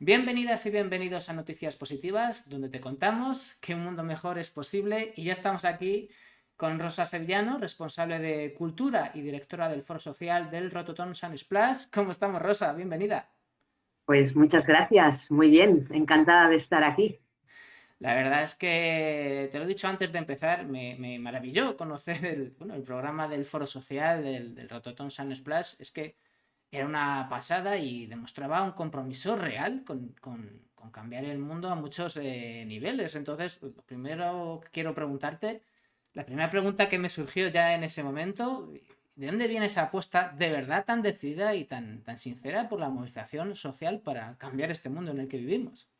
Bienvenidas y bienvenidos a Noticias Positivas, donde te contamos que un mundo mejor es posible. Y ya estamos aquí con Rosa Sevillano, responsable de Cultura y directora del Foro Social del Rototom Sun Splash. ¿Cómo estamos, Rosa? Bienvenida. Pues muchas gracias, muy bien, encantada de estar aquí. La verdad es que, te lo he dicho antes de empezar, me maravilló conocer el programa del Foro Social del Rototom Sun Splash. Es que era una pasada y demostraba un compromiso real con cambiar el mundo a muchos niveles. Entonces, lo primero que quiero preguntarte, la primera pregunta que me surgió ya en ese momento, ¿de dónde viene esa apuesta de verdad tan decidida y tan sincera por la movilización social para cambiar este mundo en el que vivimos?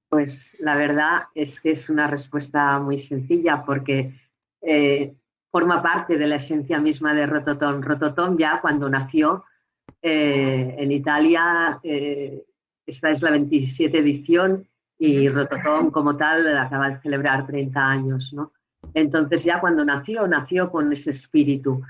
Pues la verdad es que es una respuesta muy sencilla porque eh, forma parte de la esencia misma de Rototom. Rototom ya cuando nació en Italia, esta es la 27 edición y Ujú. Rototom como tal acaba de celebrar 30 años, ¿no? Entonces ya cuando nació con ese espíritu,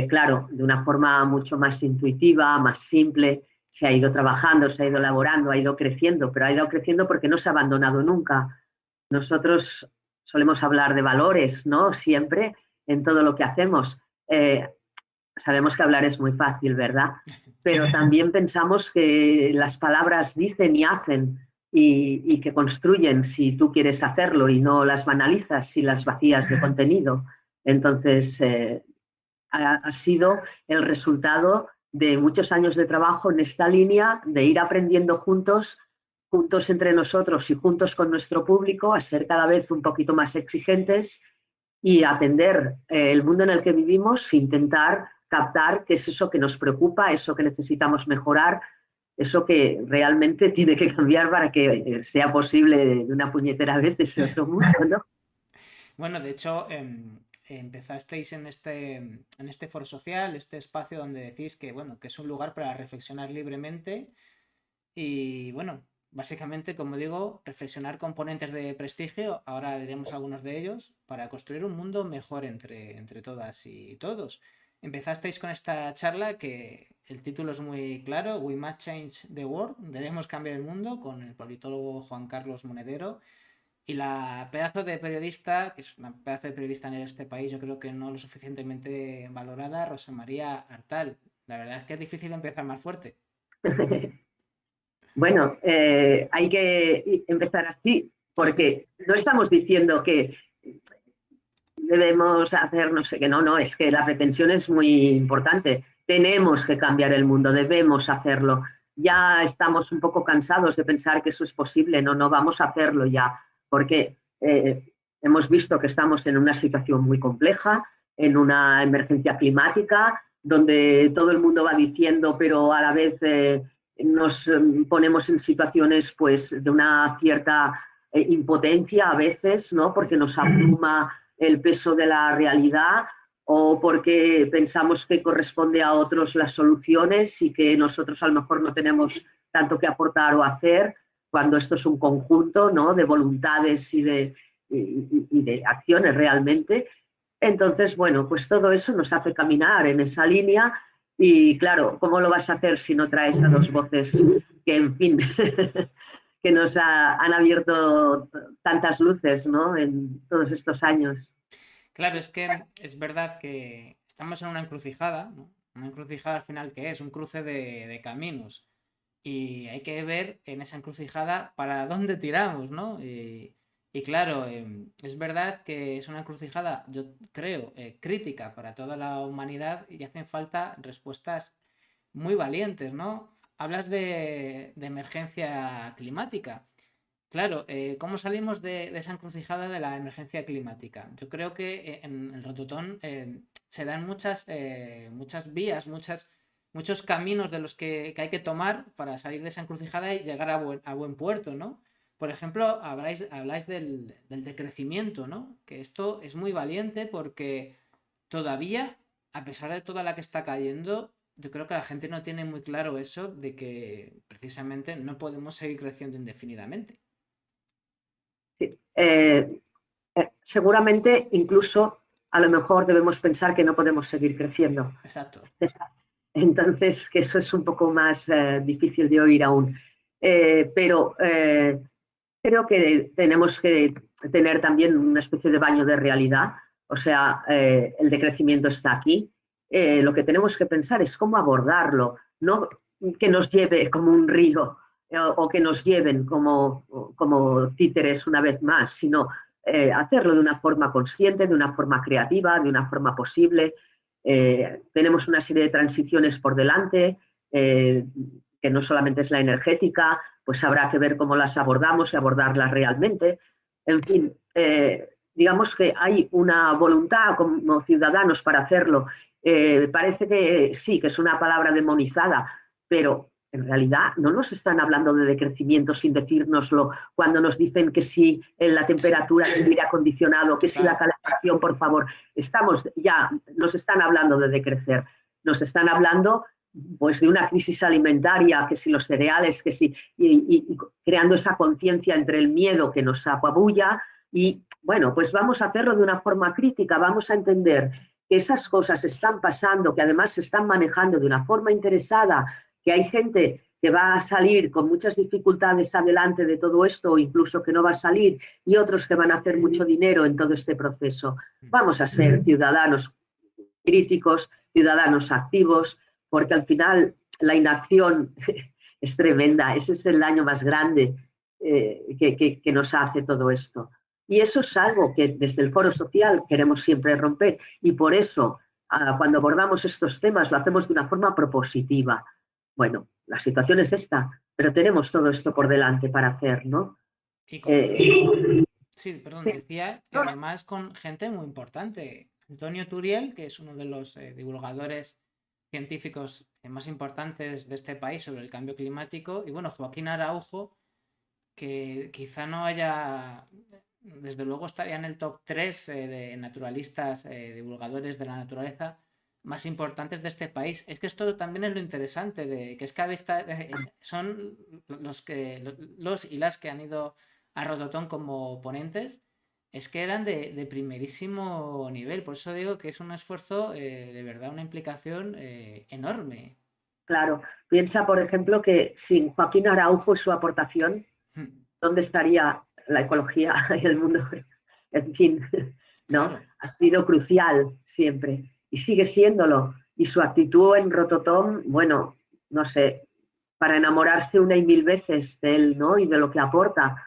claro, de una forma mucho más intuitiva, más simple, se ha ido trabajando, se ha ido elaborando, ha ido creciendo, pero ha ido creciendo porque no se ha abandonado nunca. Nosotros solemos hablar de valores, ¿no? Siempre en todo lo que hacemos. Sabemos que hablar es muy fácil, ¿verdad? Pero también pensamos que las palabras dicen y hacen y que construyen si tú quieres hacerlo y no las banalizas si las vacías de contenido. Entonces, ha sido el resultado de muchos años de trabajo en esta línea, de ir aprendiendo juntos, juntos entre nosotros y juntos con nuestro público, a ser cada vez un poquito más exigentes y atender el mundo en el que vivimos, intentar captar qué es eso que nos preocupa, eso que necesitamos mejorar, eso que realmente tiene que cambiar para que sea posible de una puñetera vez ese otro mundo, ¿no? Bueno, de hecho, empezasteis en este foro social, este espacio donde decís que, bueno, que es un lugar para reflexionar libremente y, bueno, básicamente, como digo, reflexionar con ponentes de prestigio, ahora diremos algunos de ellos, para construir un mundo mejor entre todas y todos. Empezasteis con esta charla que el título es muy claro, We Must Change the World, debemos cambiar el mundo, con el politólogo Juan Carlos Monedero. Y la pedazo de periodista, que es una pedazo de periodista en este país, yo creo que no lo suficientemente valorada, Rosa María Artal. La verdad es que es difícil empezar más fuerte. Bueno, hay que empezar así, porque no estamos diciendo que debemos hacer no sé qué, no, no, es que la pretensión es muy importante. Tenemos que cambiar el mundo, debemos hacerlo. Ya estamos un poco cansados de pensar que eso es posible, no, no vamos a hacerlo ya, porque hemos visto que estamos en una situación muy compleja, en una emergencia climática, donde todo el mundo va diciendo, pero a la vez nos ponemos en situaciones pues de una cierta impotencia a veces, ¿no? Porque nos abruma el peso de la realidad o porque pensamos que corresponde a otros las soluciones y que nosotros a lo mejor no tenemos tanto que aportar o hacer, cuando esto es un conjunto, ¿no? De voluntades y de acciones realmente. Entonces, bueno, pues todo eso nos hace caminar en esa línea y claro, ¿cómo lo vas a hacer si no traes a dos voces que, en fin, que nos han abierto tantas luces, ¿no? En todos estos años. Claro, es que es verdad que estamos en una encrucijada, ¿no? Una encrucijada al final que es un cruce de caminos. Y hay que ver en esa encrucijada para dónde tiramos, ¿no? Y claro, es verdad que es una encrucijada, yo creo, crítica para toda la humanidad y hacen falta respuestas muy valientes, ¿no? Hablas de emergencia climática. Claro, ¿cómo salimos de esa encrucijada de la emergencia climática? Yo creo que en el Rototón se dan muchas vías, muchos caminos de los que hay que tomar para salir de esa encrucijada y llegar a buen puerto, ¿no? Por ejemplo, habláis del decrecimiento, ¿no? Que esto es muy valiente porque todavía, a pesar de toda la que está cayendo, yo creo que la gente no tiene muy claro eso de que precisamente no podemos seguir creciendo indefinidamente. Sí. Seguramente incluso a lo mejor debemos pensar que no podemos seguir creciendo. Exacto. Entonces, que eso es un poco más difícil de oír aún. pero creo que tenemos que tener también una especie de baño de realidad, o sea, el decrecimiento está aquí. Lo que tenemos que pensar es cómo abordarlo, no que nos lleve como un río o que nos lleven como títeres una vez más, sino hacerlo de una forma consciente, de una forma creativa, de una forma posible. Tenemos una serie de transiciones por delante, que no solamente es la energética, pues habrá que ver cómo las abordamos y abordarlas realmente. En fin, digamos que hay una voluntad como ciudadanos para hacerlo. Parece que sí, que es una palabra demonizada, pero en realidad no nos están hablando de decrecimiento sin decírnoslo cuando nos dicen que si la temperatura del aire acondicionado, que si la calefacción, por favor. Nos están hablando de decrecer, nos están hablando pues de una crisis alimentaria, que si los cereales, que si, y creando esa conciencia entre el miedo que nos apabulla y bueno, pues vamos a hacerlo de una forma crítica, vamos a entender que esas cosas están pasando, que además se están manejando de una forma interesada, que hay gente que va a salir con muchas dificultades adelante de todo esto, o incluso que no va a salir, y otros que van a hacer mucho dinero en todo este proceso. Vamos a ser ciudadanos críticos, ciudadanos activos, porque al final la inacción es tremenda, ese es el daño más grande que nos hace todo esto. Y eso es algo que desde el foro social queremos siempre romper y por eso cuando abordamos estos temas lo hacemos de una forma propositiva. Bueno, la situación es esta, pero tenemos todo esto por delante para hacer, ¿no? Y con... Sí, perdón, decía que no, además con gente muy importante. Antonio Turiel, que es uno de los divulgadores científicos más importantes de este país sobre el cambio climático, y bueno, Joaquín Araujo, que quizá no haya, desde luego estaría en el top 3 de naturalistas, divulgadores de la naturaleza más importantes de este país. Es que esto también es lo interesante, de que es que son los y las que han ido a Rototón como ponentes, es que eran de primerísimo nivel. Por eso digo que es un esfuerzo, de verdad, una implicación enorme. claro, piensa, por ejemplo, que sin Joaquín Araujo y su aportación, ¿dónde estaría la ecología y el mundo? En fin, ¿no? Claro. Ha sido crucial siempre y sigue siéndolo. Y su actitud en Rototom, bueno, no sé, para enamorarse una y mil veces de él, ¿no? Y de lo que aporta.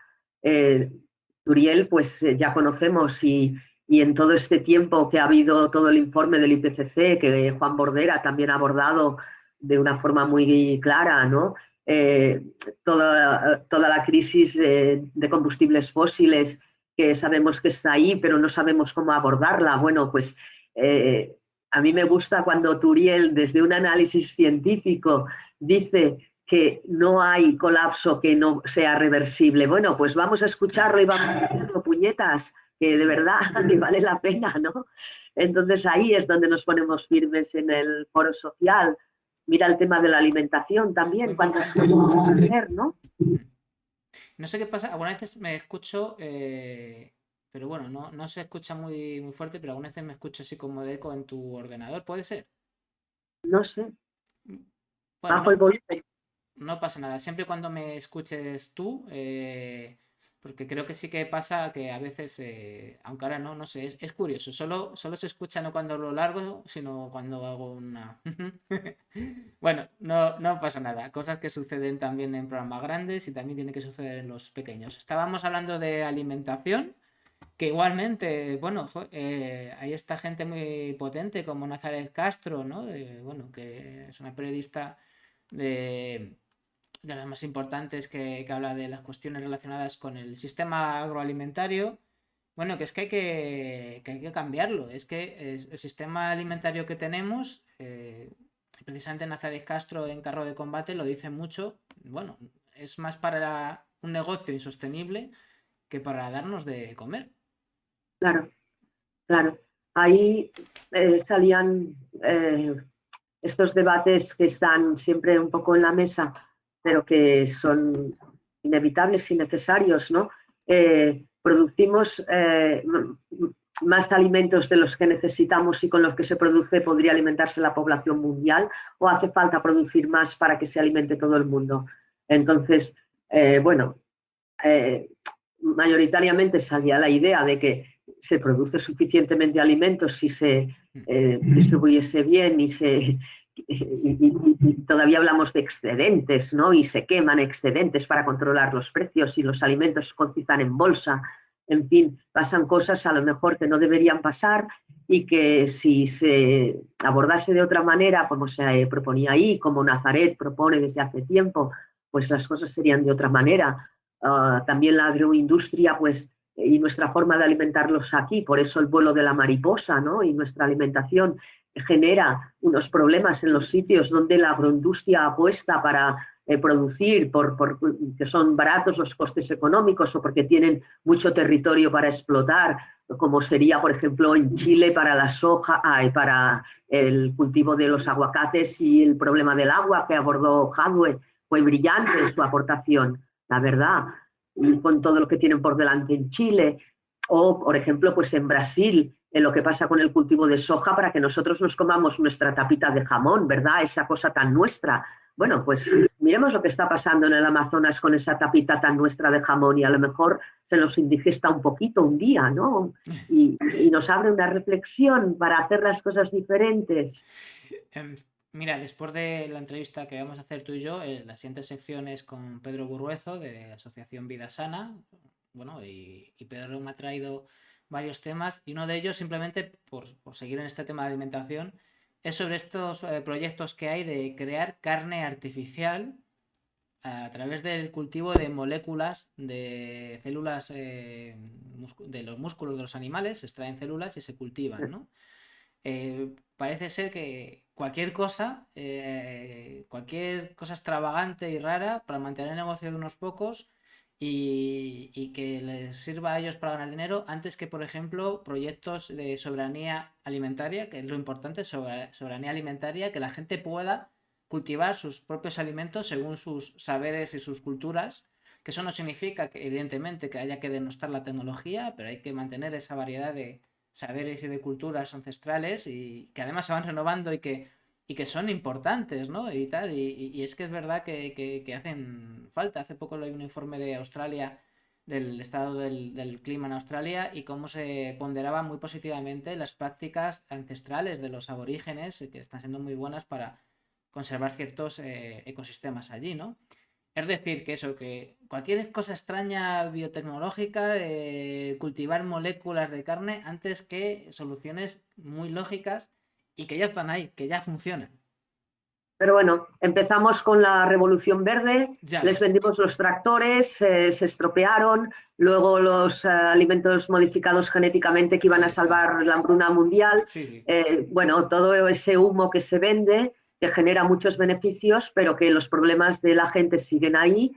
Turiel, pues ya conocemos y en todo este tiempo que ha habido todo el informe del IPCC, que Juan Bordera también ha abordado de una forma muy clara, ¿no? Eh, toda la crisis de combustibles fósiles que sabemos que está ahí, pero no sabemos cómo abordarla. Bueno, pues a mí me gusta cuando Turiel, desde un análisis científico, dice que no hay colapso que no sea reversible. Bueno, pues vamos a escucharlo y vamos a hacerlo, puñetas, que de verdad que vale la pena, ¿no? Entonces ahí es donde nos ponemos firmes en el foro social. Mira el tema de la alimentación Muy también, cuántas importante. cosas vamos a hacer, ¿no? No sé qué pasa, algunas veces me escucho, pero bueno, no se escucha muy fuerte, pero algunas veces me escucho así como de eco en tu ordenador, ¿puede ser? No sé, Bueno, bajo el volumen. no pasa nada, siempre y cuando me escuches tú, porque creo que sí que pasa que a veces, aunque ahora no sé, es curioso, solo se escucha no cuando hablo largo, sino cuando hago una... Bueno, no pasa nada, cosas que suceden también en programas grandes y también tiene que suceder en los pequeños. Estábamos hablando de alimentación, que igualmente, bueno, hay esta gente muy potente como Nazaret Castro, ¿no? Bueno, que es una periodista de las más importantes que habla de las cuestiones relacionadas con el sistema agroalimentario. Bueno, que es que hay que cambiarlo. Es que el sistema alimentario que tenemos, precisamente Nazaret Castro en Carro de Combate lo dice mucho. Bueno, es más para un negocio insostenible que para darnos de comer. Claro, claro. Ahí salían estos debates que están siempre un poco en la mesa, pero que son inevitables y necesarios, ¿no? Producimos más alimentos de los que necesitamos y con los que se produce podría alimentarse la población mundial o hace falta producir más para que se alimente todo el mundo. Entonces, bueno, mayoritariamente salía la idea de que se produce suficientemente alimentos si se distribuyese bien y todavía hablamos de excedentes, ¿no? Y se queman excedentes para controlar los precios y los alimentos se cotizan en bolsa. En fin, pasan cosas a lo mejor que no deberían pasar y que si se abordase de otra manera, como se proponía ahí, como Nazaret propone desde hace tiempo, pues las cosas serían de otra manera. También la agroindustria, pues, y nuestra forma de alimentarlos aquí, por eso el vuelo de la mariposa, ¿no? Y nuestra alimentación genera unos problemas en los sitios donde la agroindustria apuesta para producir, que son baratos los costes económicos o porque tienen mucho territorio para explotar, como sería, por ejemplo, en Chile para la soja, para el cultivo de los aguacates y el problema del agua que abordó Hadwe. Fue brillante su aportación, la verdad, y con todo lo que tienen por delante en Chile, o por ejemplo, pues en Brasil, en lo que pasa con el cultivo de soja para que nosotros nos comamos nuestra tapita de jamón, ¿verdad? Esa cosa tan nuestra. Bueno, pues miremos lo que está pasando en el Amazonas con esa tapita tan nuestra de jamón y a lo mejor se nos indigesta un poquito un día, ¿no? Y nos abre una reflexión para hacer las cosas diferentes. Mira, después de la entrevista que vamos a hacer tú y yo, la siguiente sección es con Pedro Burruezo de la Asociación Vida Sana. Bueno, y Pedro me ha traído varios temas y uno de ellos, simplemente por seguir en este tema de alimentación, es sobre estos proyectos que hay de crear carne artificial a través del cultivo de moléculas de células de los músculos de los animales, se extraen células y se cultivan, ¿no? Parece ser que cualquier cosa extravagante y rara para mantener el negocio de unos pocos y que les sirva a ellos para ganar dinero antes que, por ejemplo, proyectos de soberanía alimentaria, que es lo importante, soberanía alimentaria, que la gente pueda cultivar sus propios alimentos según sus saberes y sus culturas, que eso no significa que, evidentemente, que haya que denostar la tecnología, pero hay que mantener esa variedad de saberes y de culturas ancestrales y que además se van renovando y que son importantes, ¿no? Y tal, y es que es verdad que hacen falta. Hace poco leí un informe de Australia, del estado del clima en Australia y cómo se ponderaban muy positivamente las prácticas ancestrales de los aborígenes, que están siendo muy buenas para conservar ciertos ecosistemas allí, ¿no? Es decir, que eso, que cualquier cosa extraña biotecnológica, cultivar moléculas de carne antes que soluciones muy lógicas y que ya están ahí, que ya funcionan. Pero bueno, empezamos con la Revolución Verde, Ya les ves. vendimos los tractores, se estropearon, luego los alimentos modificados genéticamente que iban Ahí a está. salvar la hambruna mundial. Sí, sí. Bueno, todo ese humo que se vende, que genera muchos beneficios, pero que los problemas de la gente siguen ahí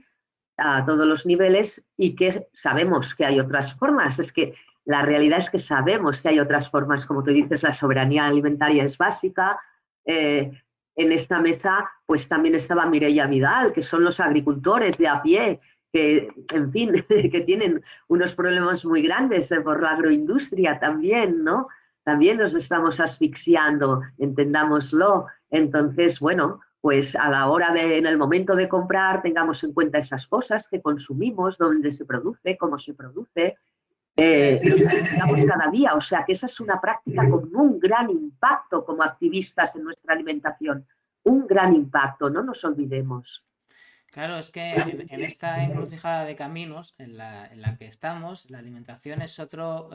a todos los niveles y que sabemos que hay otras formas. Es que la realidad es que sabemos que hay otras formas, como tú dices, la soberanía alimentaria es básica. Eh, en esta mesa, pues también estaba Mireia Vidal, que son los agricultores de a pie, que, en fin, que tienen unos problemas muy grandes por la agroindustria también, ¿no? También nos estamos asfixiando, entendámoslo. Entonces, bueno, pues a la hora de, en el momento de comprar, tengamos en cuenta esas cosas que consumimos, dónde se produce, cómo se produce, Es que cada día. O sea, que esa es una práctica con un gran impacto como activistas en nuestra alimentación. Un gran impacto, no nos olvidemos. claro, es que en esta encrucijada de caminos en la que estamos, la alimentación es otra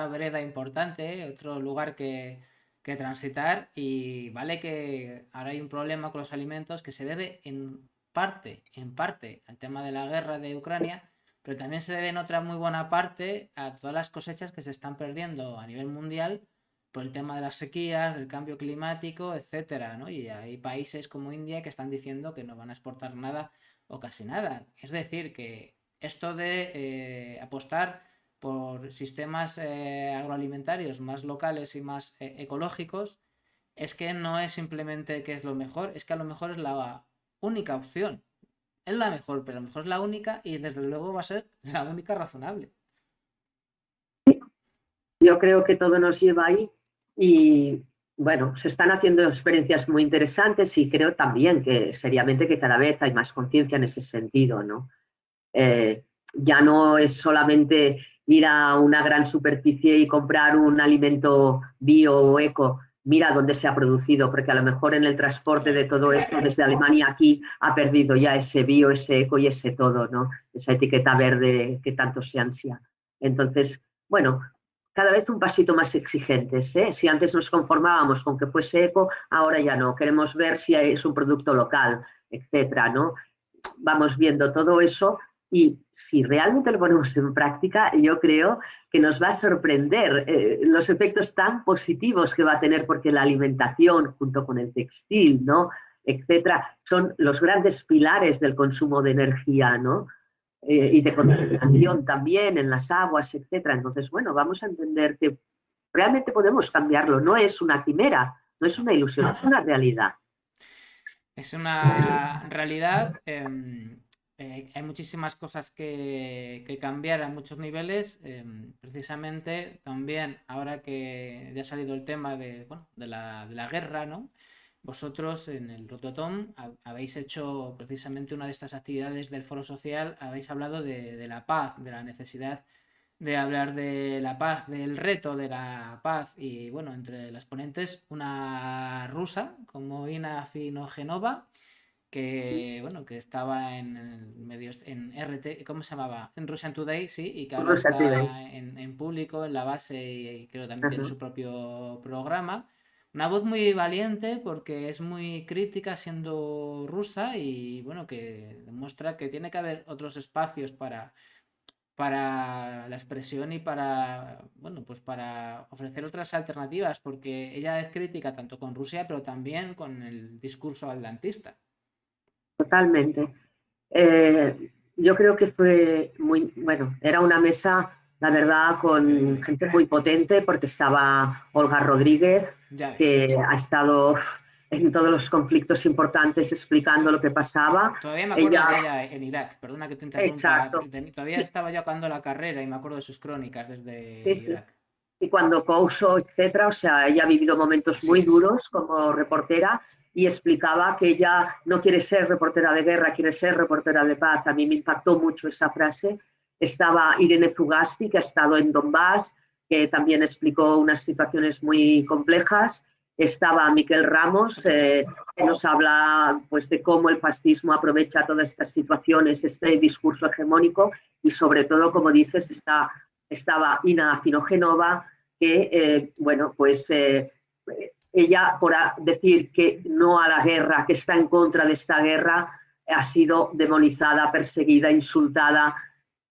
vereda importante, otro lugar que transitar y vale que ahora hay un problema con los alimentos que se debe en parte al tema de la guerra de Ucrania, pero también se debe en otra muy buena parte a todas las cosechas que se están perdiendo a nivel mundial por el tema de las sequías, del cambio climático, etcétera, ¿no? Y hay países como India que están diciendo que no van a exportar nada o casi nada. Es decir, que esto de apostar por sistemas agroalimentarios más locales y más ecológicos es que no es simplemente que es lo mejor, es que a lo mejor es la única opción. Es la mejor, pero a lo mejor es la única y desde luego va a ser la única razonable. Yo creo que todo nos lleva ahí y bueno, se están haciendo experiencias muy interesantes y creo también que seriamente que cada vez hay más conciencia en ese sentido, ¿no? Eh, ya no es solamente ir a una gran superficie y comprar un alimento bio o eco. Mira dónde se ha producido, porque a lo mejor en el transporte de Claro. todo esto desde Alemania aquí ha perdido ya ese bio, ese eco y ese todo, ¿no? Esa etiqueta verde que tanto se ansia. Entonces, bueno, cada vez un pasito más exigentes, ¿eh? Si antes nos conformábamos con que fuese eco, ahora ya no. Queremos ver si es un producto local, etcétera, ¿no? Vamos viendo todo eso y si realmente lo ponemos en práctica, yo creo que nos va a sorprender los efectos tan positivos que va a tener, porque la alimentación junto con el textil, ¿no? Etcétera, son los grandes pilares del consumo de energía, ¿no? Y de concentración también en las aguas, etcétera. Entonces, bueno, vamos a entender que realmente podemos cambiarlo. No es una quimera, no es No. una ilusión, es una realidad. Es una realidad. Hay muchísimas cosas que cambiar a muchos niveles. Precisamente también, ahora que ya ha salido el tema de, bueno, de la guerra, ¿no? Vosotros en el Rototom habéis hecho precisamente una de estas actividades del Foro Social, habéis hablado de la paz, de la necesidad de hablar de la paz, del reto de la paz y bueno, entre las ponentes una rusa como Ina Finogenova que bueno, que estaba en el medio en RT, ¿cómo se llamaba? En Russian Today, sí, y que ahora Rosa Today. está en público, en la base y creo que también tiene Ajá. su propio programa. Una voz muy valiente porque es muy crítica siendo rusa y bueno, que demuestra que tiene que haber otros espacios para la expresión y para, bueno, pues para ofrecer otras alternativas, porque ella es crítica tanto con Rusia, pero también con el discurso atlantista. Totalmente. Yo creo que fue muy, bueno, era una mesa, la verdad, con Increíble. gente muy potente, porque estaba Olga Rodríguez, Ya ves. que ha estado en todos los conflictos importantes explicando lo que pasaba. Todavía me acuerdo Ella, de ella en Irak, perdona que te interrumpa, exacto, todavía sí, estaba yo acabando la carrera y me acuerdo de sus crónicas desde sí, sí. Irak. Y cuando Couso, etcétera, o sea, ella ha vivido momentos Así muy es. duros como reportera y explicaba que ella no quiere ser reportera de guerra, quiere ser reportera de paz. A mí me impactó mucho esa frase. Estaba Irene Zugasti, que ha estado en Donbass, que también explicó unas situaciones muy complejas. Estaba Miquel Ramos, Miquel Ramos. que nos habla pues, de cómo el fascismo aprovecha todas estas situaciones, este discurso hegemónico, y sobre todo, como dices, estaba Ina Finogenova, que, bueno, pues ella, por decir que no a la guerra, que está en contra de esta guerra, ha sido demonizada, perseguida, insultada.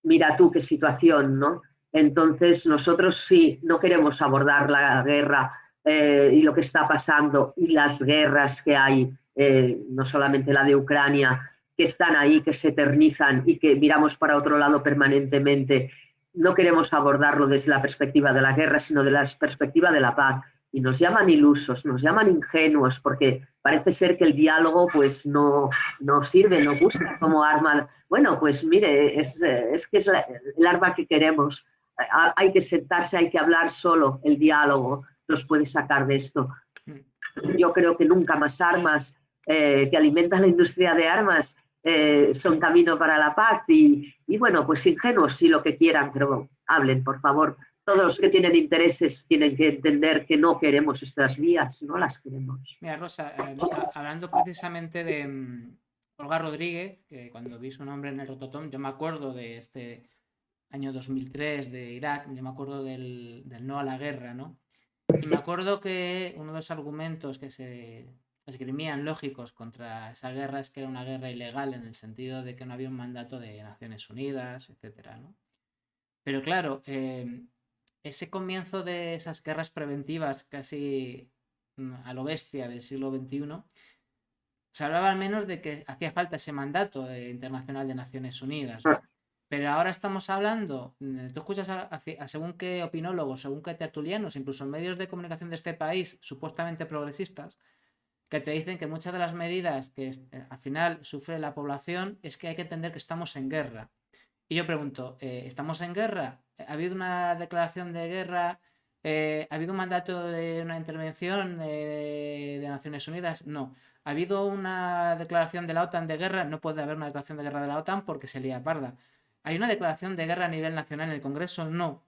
Mira tú qué situación, ¿no? Entonces, nosotros sí, no queremos abordar la guerra y lo que está pasando y las guerras que hay, no solamente la de Ucrania, que están ahí, que se eternizan y que miramos para otro lado permanentemente. No queremos abordarlo desde la perspectiva de la guerra, sino de la perspectiva de la paz. Y nos llaman ilusos, nos llaman ingenuos, porque parece ser que el diálogo pues no sirve, no gusta como arma. Bueno, pues mire, es que es el arma que queremos. Hay que sentarse, hay que hablar, solo el diálogo nos puede sacar de esto. Mm. Yo creo que nunca más armas que alimentan la industria de armas son camino para la paz y bueno, pues ingenuos sí lo que quieran, pero hablen, por favor. Todos los que tienen intereses tienen que entender que no queremos estas vías, no las queremos. Mira, Rosa, hablando precisamente de Olga Rodríguez, que cuando vi su nombre en el Rototom, yo me acuerdo de este año 2003 de Irak, yo me acuerdo del no a la guerra, ¿no? Y me acuerdo que uno de los argumentos que se esgrimían lógicos contra esa guerra es que era una guerra ilegal en el sentido de que no había un mandato de Naciones Unidas, etcétera, ¿no? Pero claro, ese comienzo de esas guerras preventivas casi a lo bestia del siglo XXI, se hablaba al menos de que hacía falta ese mandato internacional de Naciones Unidas, ¿no? Pero ahora estamos hablando, tú escuchas a según qué opinólogos, según qué tertulianos, incluso medios de comunicación de este país, supuestamente progresistas, que te dicen que muchas de las medidas que al final sufre la población es que hay que entender que estamos en guerra. Y yo pregunto, ¿estamos en guerra? ¿Ha habido una declaración de guerra ¿Ha habido un mandato de una intervención de Naciones Unidas? No. ¿Ha habido una declaración de la OTAN de guerra? No puede haber una declaración de guerra de la OTAN porque se lía parda. ¿Hay una declaración de guerra a nivel nacional en el Congreso? No.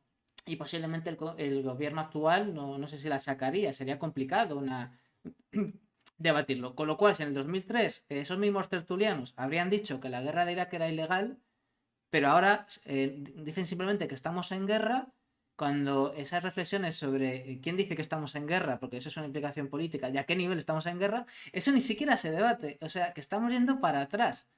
Y posiblemente el gobierno actual no sé si la sacaría. Sería complicado debatirlo. Con lo cual, si en el 2003 esos mismos tertulianos habrían dicho que la guerra de Irak era ilegal, pero ahora dicen simplemente que estamos en guerra, cuando esas reflexiones sobre quién dice que estamos en guerra, porque eso es una implicación política, y a qué nivel estamos en guerra, eso ni siquiera se debate. O sea, que estamos yendo para atrás.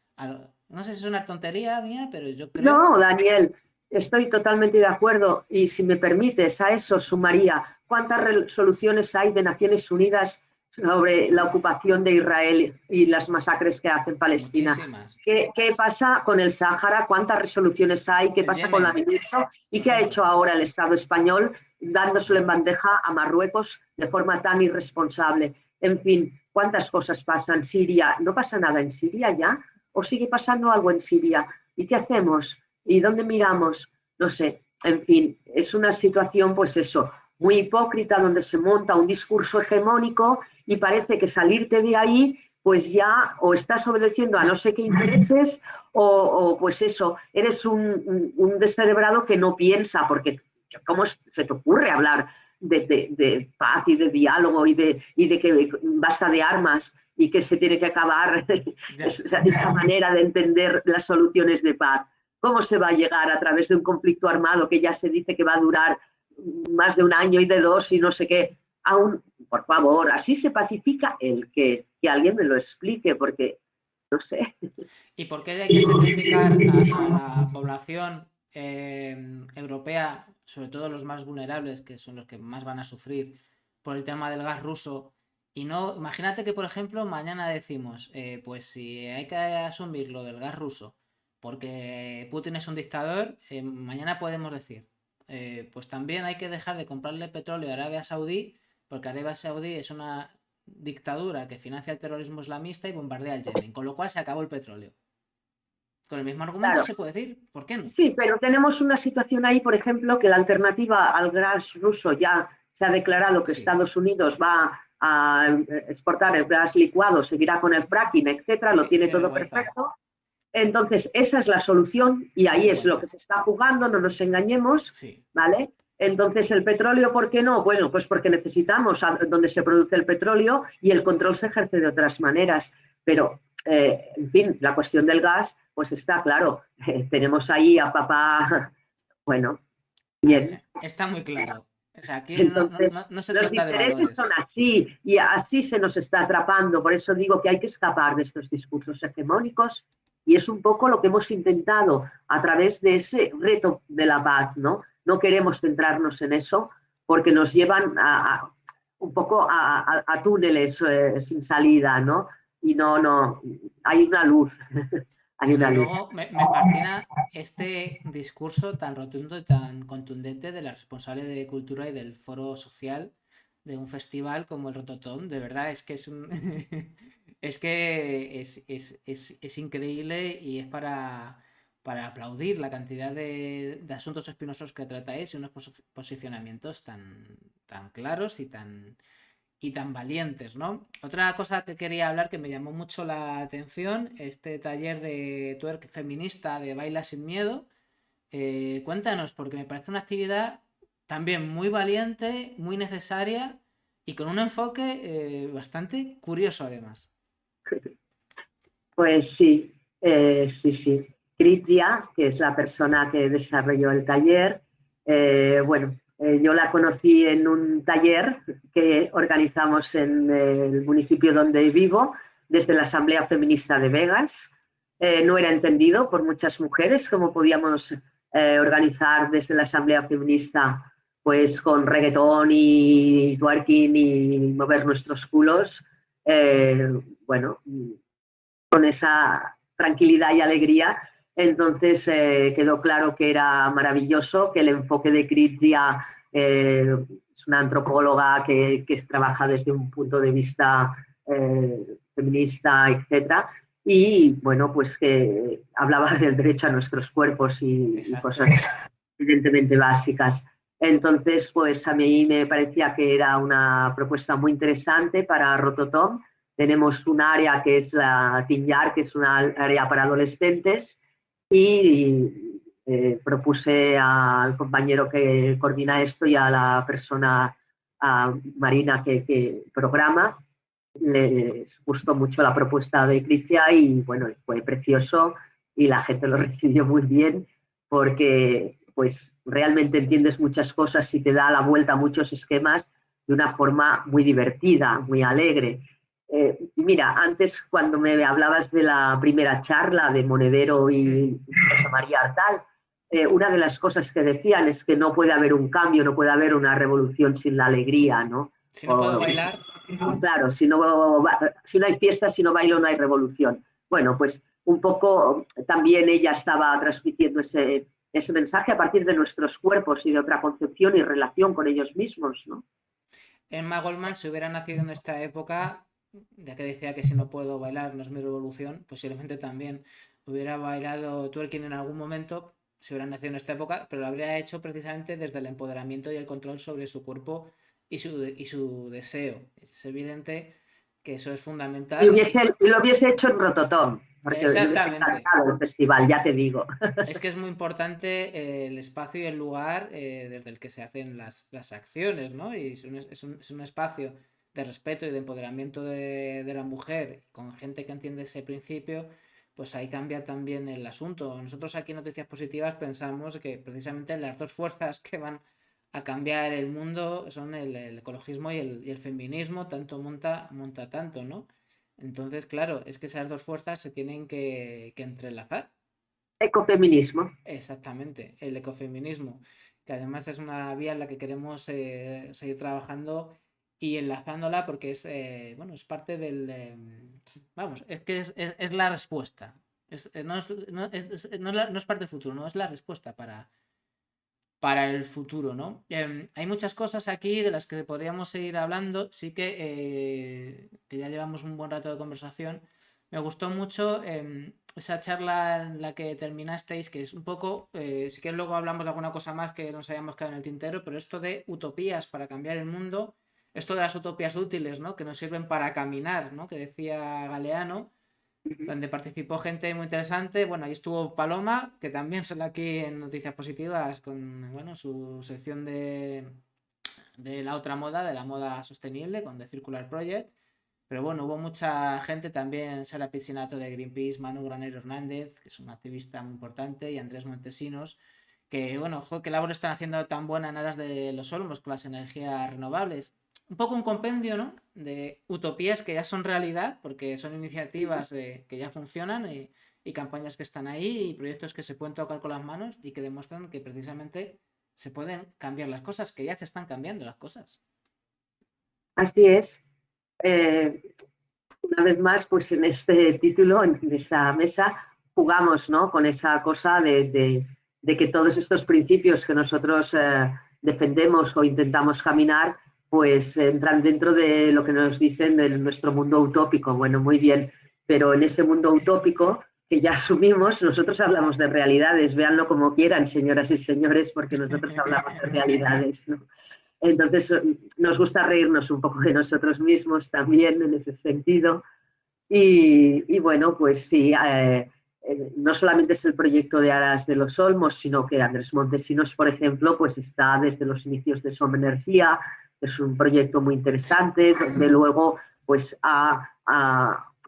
No sé si es una tontería mía, pero yo creo... No, Daniel, estoy totalmente de acuerdo y si me permites, a eso sumaría cuántas resoluciones hay de Naciones Unidas sobre la ocupación de Israel y las masacres que hace en Palestina. Muchísimas. ¿Qué pasa con el Sáhara? ¿Cuántas resoluciones hay? ¿Qué El pasa con la Yemen, MINURSO? ¿Y por qué ha ejemplo. hecho ahora el Estado español dándoselo en Ya. bandeja a Marruecos de forma tan irresponsable? En fin, ¿cuántas cosas pasan? Siria, ¿no pasa nada en Siria ya? ¿O sigue pasando algo en Siria? ¿Y qué hacemos? ¿Y dónde miramos? No sé, en fin, es una situación, pues eso, muy hipócrita, donde se monta un discurso hegemónico y parece que salirte de ahí, pues ya o estás obedeciendo a no sé qué intereses pues eso, eres un descerebrado que no piensa, porque ¿cómo se te ocurre hablar de paz y de diálogo y de que basta de armas y que se tiene que acabar Ya. esta manera de entender las soluciones de paz? ¿Cómo se va a llegar a través de un conflicto armado que ya se dice que va a durar más de un año y de dos y no sé qué? Aún, por favor, así se pacifica el que alguien me lo explique, porque no sé. ¿Y por qué hay que sacrificar a la población europea, sobre todo los más vulnerables, que son los que más van a sufrir por el tema del gas ruso? Y no, imagínate que, por ejemplo, mañana decimos, pues si hay que asumir lo del gas ruso, porque Putin es un dictador, mañana podemos decir, pues también hay que dejar de comprarle petróleo a Arabia Saudí, porque Arabia Saudí es una dictadura que financia el terrorismo islamista y bombardea el Yemen, con lo cual se acabó el petróleo. Con el mismo argumento Claro, se puede decir, ¿por qué no? sí, pero tenemos una situación ahí, por ejemplo, que la alternativa al gas ruso ya se ha declarado que Sí, Estados Unidos va a exportar el gas licuado, seguirá con el fracking, etcétera, lo qué, tiene qué todo vergüenza, perfecto. Entonces, esa es la solución y qué ahí es lo que vergüenza. se está jugando, no nos engañemos, Sí, ¿vale? Entonces, el petróleo, ¿por qué no? Bueno, pues porque necesitamos donde se produce el petróleo y el control se ejerce de otras maneras. Pero, en fin, la cuestión del gas, pues está claro. Tenemos ahí a papá, bueno, bien. está muy claro. O sea, aquí Entonces, no se los trata de intereses valores. son así y así se nos está atrapando. Por eso digo que hay que escapar de estos discursos hegemónicos y es un poco lo que hemos intentado a través de ese reto de la paz, ¿no? No queremos centrarnos en eso porque nos llevan un poco a túneles sin salida, ¿no? Y no, hay una luz, hay Desde una luz. luego, me fascina este discurso tan rotundo y tan contundente de la responsable de cultura y del foro social de un festival como el Rototom. De verdad, es que es un... es que es increíble y es para aplaudir la cantidad de asuntos espinosos que tratáis y unos posicionamientos tan claros y tan valientes, ¿no? Otra cosa que quería hablar que me llamó mucho la atención, este taller de twerk feminista de Baila sin Miedo. Cuéntanos, porque me parece una actividad también muy valiente, muy necesaria y con un enfoque bastante curioso además. Pues sí, sí. Critia, que es la persona que desarrolló el taller, bueno, yo la conocí en un taller que organizamos en el municipio donde vivo, desde la Asamblea Feminista de Vegas. No era entendido por muchas mujeres cómo podíamos organizar desde la Asamblea Feminista, pues con reggaetón y twerking y mover nuestros culos. Bueno, con esa tranquilidad y alegría. Entonces quedó claro que era maravilloso, que el enfoque de Kritzia es una antropóloga que trabaja desde un punto de vista feminista, etcétera. Y bueno, pues que hablaba del derecho a nuestros cuerpos y cosas Exacto. evidentemente básicas. Entonces, pues a mí me parecía que era una propuesta muy interesante para Rototom. Tenemos un área que es la Tinyar, que es una área para adolescentes, y propuse al compañero que coordina esto y a la persona, a Marina, que programa. Les gustó mucho la propuesta de Critia y bueno, fue precioso y la gente lo recibió muy bien porque pues realmente entiendes muchas cosas y te da la vuelta a muchos esquemas de una forma muy divertida, muy alegre. Mira, antes cuando me hablabas de la primera charla de Monedero Mm. y José María Artal, una de las cosas que decían es que no puede haber un cambio, no puede haber una revolución sin la alegría, ¿no? Si no puedo O, bailar, claro, si no hay fiesta, si no bailo, no hay revolución. Bueno, pues un poco también ella estaba transmitiendo ese mensaje a partir de nuestros cuerpos y de otra concepción y relación con ellos mismos, ¿no? Emma Goldman, si hubiera nacido en esta época, ya que decía que si no puedo bailar no es mi revolución, posiblemente también hubiera bailado twerking en algún momento, si hubiera nacido en esta época, pero lo habría hecho precisamente desde el empoderamiento y el control sobre su cuerpo y su deseo. Es evidente que eso es fundamental Y lo hubiese hecho en Rototom, porque le hubiese exactamente. encantado el festival, ya te digo. Es que es muy importante el espacio y el lugar desde el que se hacen las acciones, ¿no? Y es un espacio de respeto y de empoderamiento de la mujer con gente que entiende ese principio, pues ahí cambia también el asunto. Nosotros aquí en Noticias Positivas pensamos que precisamente las dos fuerzas que van a cambiar el mundo son el ecologismo y el feminismo, tanto monta tanto, ¿no? Entonces, claro, es que esas dos fuerzas se tienen que entrelazar. Ecofeminismo. Exactamente, el ecofeminismo, que además es una vía en la que queremos seguir trabajando y enlazándola porque es, bueno, es parte del, vamos, es que es la respuesta. No es parte del futuro, no es la respuesta para el futuro, ¿no? Hay muchas cosas aquí de las que podríamos seguir hablando, sí que ya llevamos un buen rato de conversación. Me gustó mucho esa charla en la que terminasteis, que es un poco, si quieres luego hablamos de alguna cosa más que nos hayamos quedado en el tintero, pero esto de utopías para cambiar el mundo, esto de las utopías útiles, ¿no? Que nos sirven para caminar, ¿no? Que decía Galeano, donde participó gente muy interesante. Bueno, ahí estuvo Paloma, que también sale aquí en Noticias Positivas con, bueno, su sección de la otra moda, de la moda sostenible, con The Circular Project. Pero bueno, hubo mucha gente también, Sara Pizzinato de Greenpeace, Manu Granero Hernández, que es un activista muy importante, y Andrés Montesinos, que bueno, jo, qué labor están haciendo tan buena en aras de los olmos con las energías renovables. Un poco un compendio, ¿no? De utopías que ya son realidad, porque son iniciativas que ya funcionan y campañas que están ahí y proyectos que se pueden tocar con las manos y que demuestran que precisamente se pueden cambiar las cosas, que ya se están cambiando las cosas. Así es. Eh, una vez más, pues en este título, en esta mesa, jugamos, ¿no? Con esa cosa de que todos estos principios que nosotros defendemos o intentamos caminar, pues entran dentro de lo que nos dicen de nuestro mundo utópico. Bueno, muy bien, pero en ese mundo utópico que ya asumimos, nosotros hablamos de realidades, véanlo como quieran, señoras y señores, porque nosotros hablamos de realidades, ¿no? Entonces, nos gusta reírnos un poco de nosotros mismos también en ese sentido. Y bueno, pues sí, no solamente es el proyecto de Aras de los Olmos, sino que Andrés Montesinos, por ejemplo, pues está desde los inicios de Som Energía, es un proyecto muy interesante, donde luego pues ha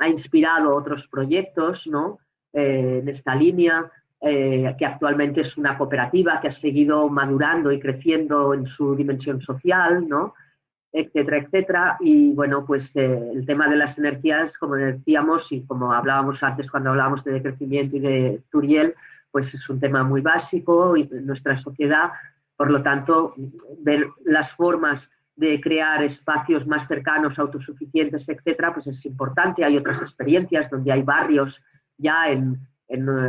inspirado otros proyectos, ¿no? En esta línea, que actualmente es una cooperativa que ha seguido madurando y creciendo en su dimensión social, ¿no? Etcétera, etcétera. Y bueno, pues el tema de las energías, como decíamos y como hablábamos antes cuando hablábamos de crecimiento y de Turiel, pues es un tema muy básico en nuestra sociedad. Por lo tanto, ver las formas de crear espacios más cercanos, autosuficientes, etcétera, pues es importante. Hay otras experiencias donde hay barrios ya en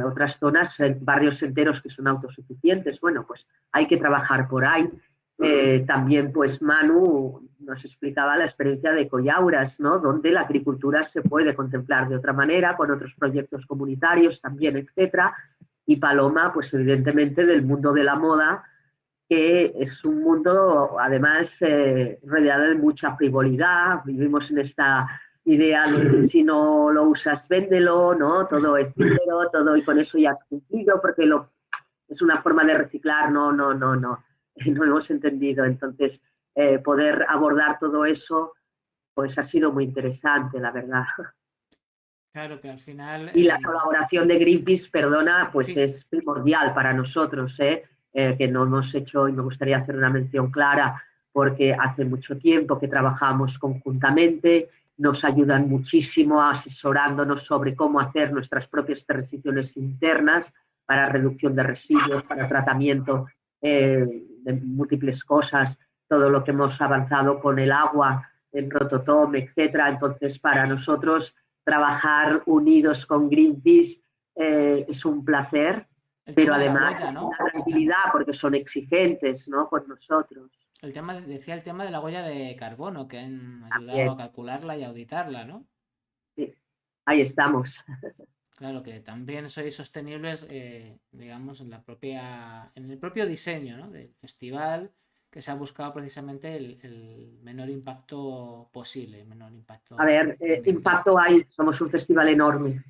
otras zonas, barrios enteros que son autosuficientes. Bueno, pues hay que trabajar por ahí. También, pues Manu nos explicaba la experiencia de Collauras, ¿no? Donde la agricultura se puede contemplar de otra manera, con otros proyectos comunitarios también, etcétera. Y Paloma, pues evidentemente del mundo de la moda, que es un mundo además rodeado de mucha frivolidad. Vivimos en esta idea de que si no lo usas, véndelo, ¿no? Todo efímero, todo y con eso ya has cumplido, porque es una forma de reciclar, no hemos entendido. Entonces, poder abordar todo eso, pues ha sido muy interesante, la verdad. Claro que al final, Y la colaboración de Greenpeace, perdona, pues sí, es primordial para nosotros, que no hemos hecho, y me gustaría hacer una mención clara, porque hace mucho tiempo que trabajamos conjuntamente, nos ayudan muchísimo asesorándonos sobre cómo hacer nuestras propias transiciones internas para reducción de residuos, para tratamiento de múltiples cosas, todo lo que hemos avanzado con el agua en Rototom, etcétera. Entonces, para nosotros trabajar unidos con Greenpeace es un placer, el pero tema de la además huella, es ¿no? una tranquilidad porque son exigentes, ¿no? Con nosotros Decía el tema de la huella de carbono, que han ayudado a también. calcularla y auditarla, ¿no? Sí. Ahí estamos. Claro que también sois sostenibles, digamos, en el propio diseño, ¿no? Del festival, que se ha buscado precisamente el menor impacto posible, el menor impacto A ver, ambiental. impacto hay, somos un festival enorme,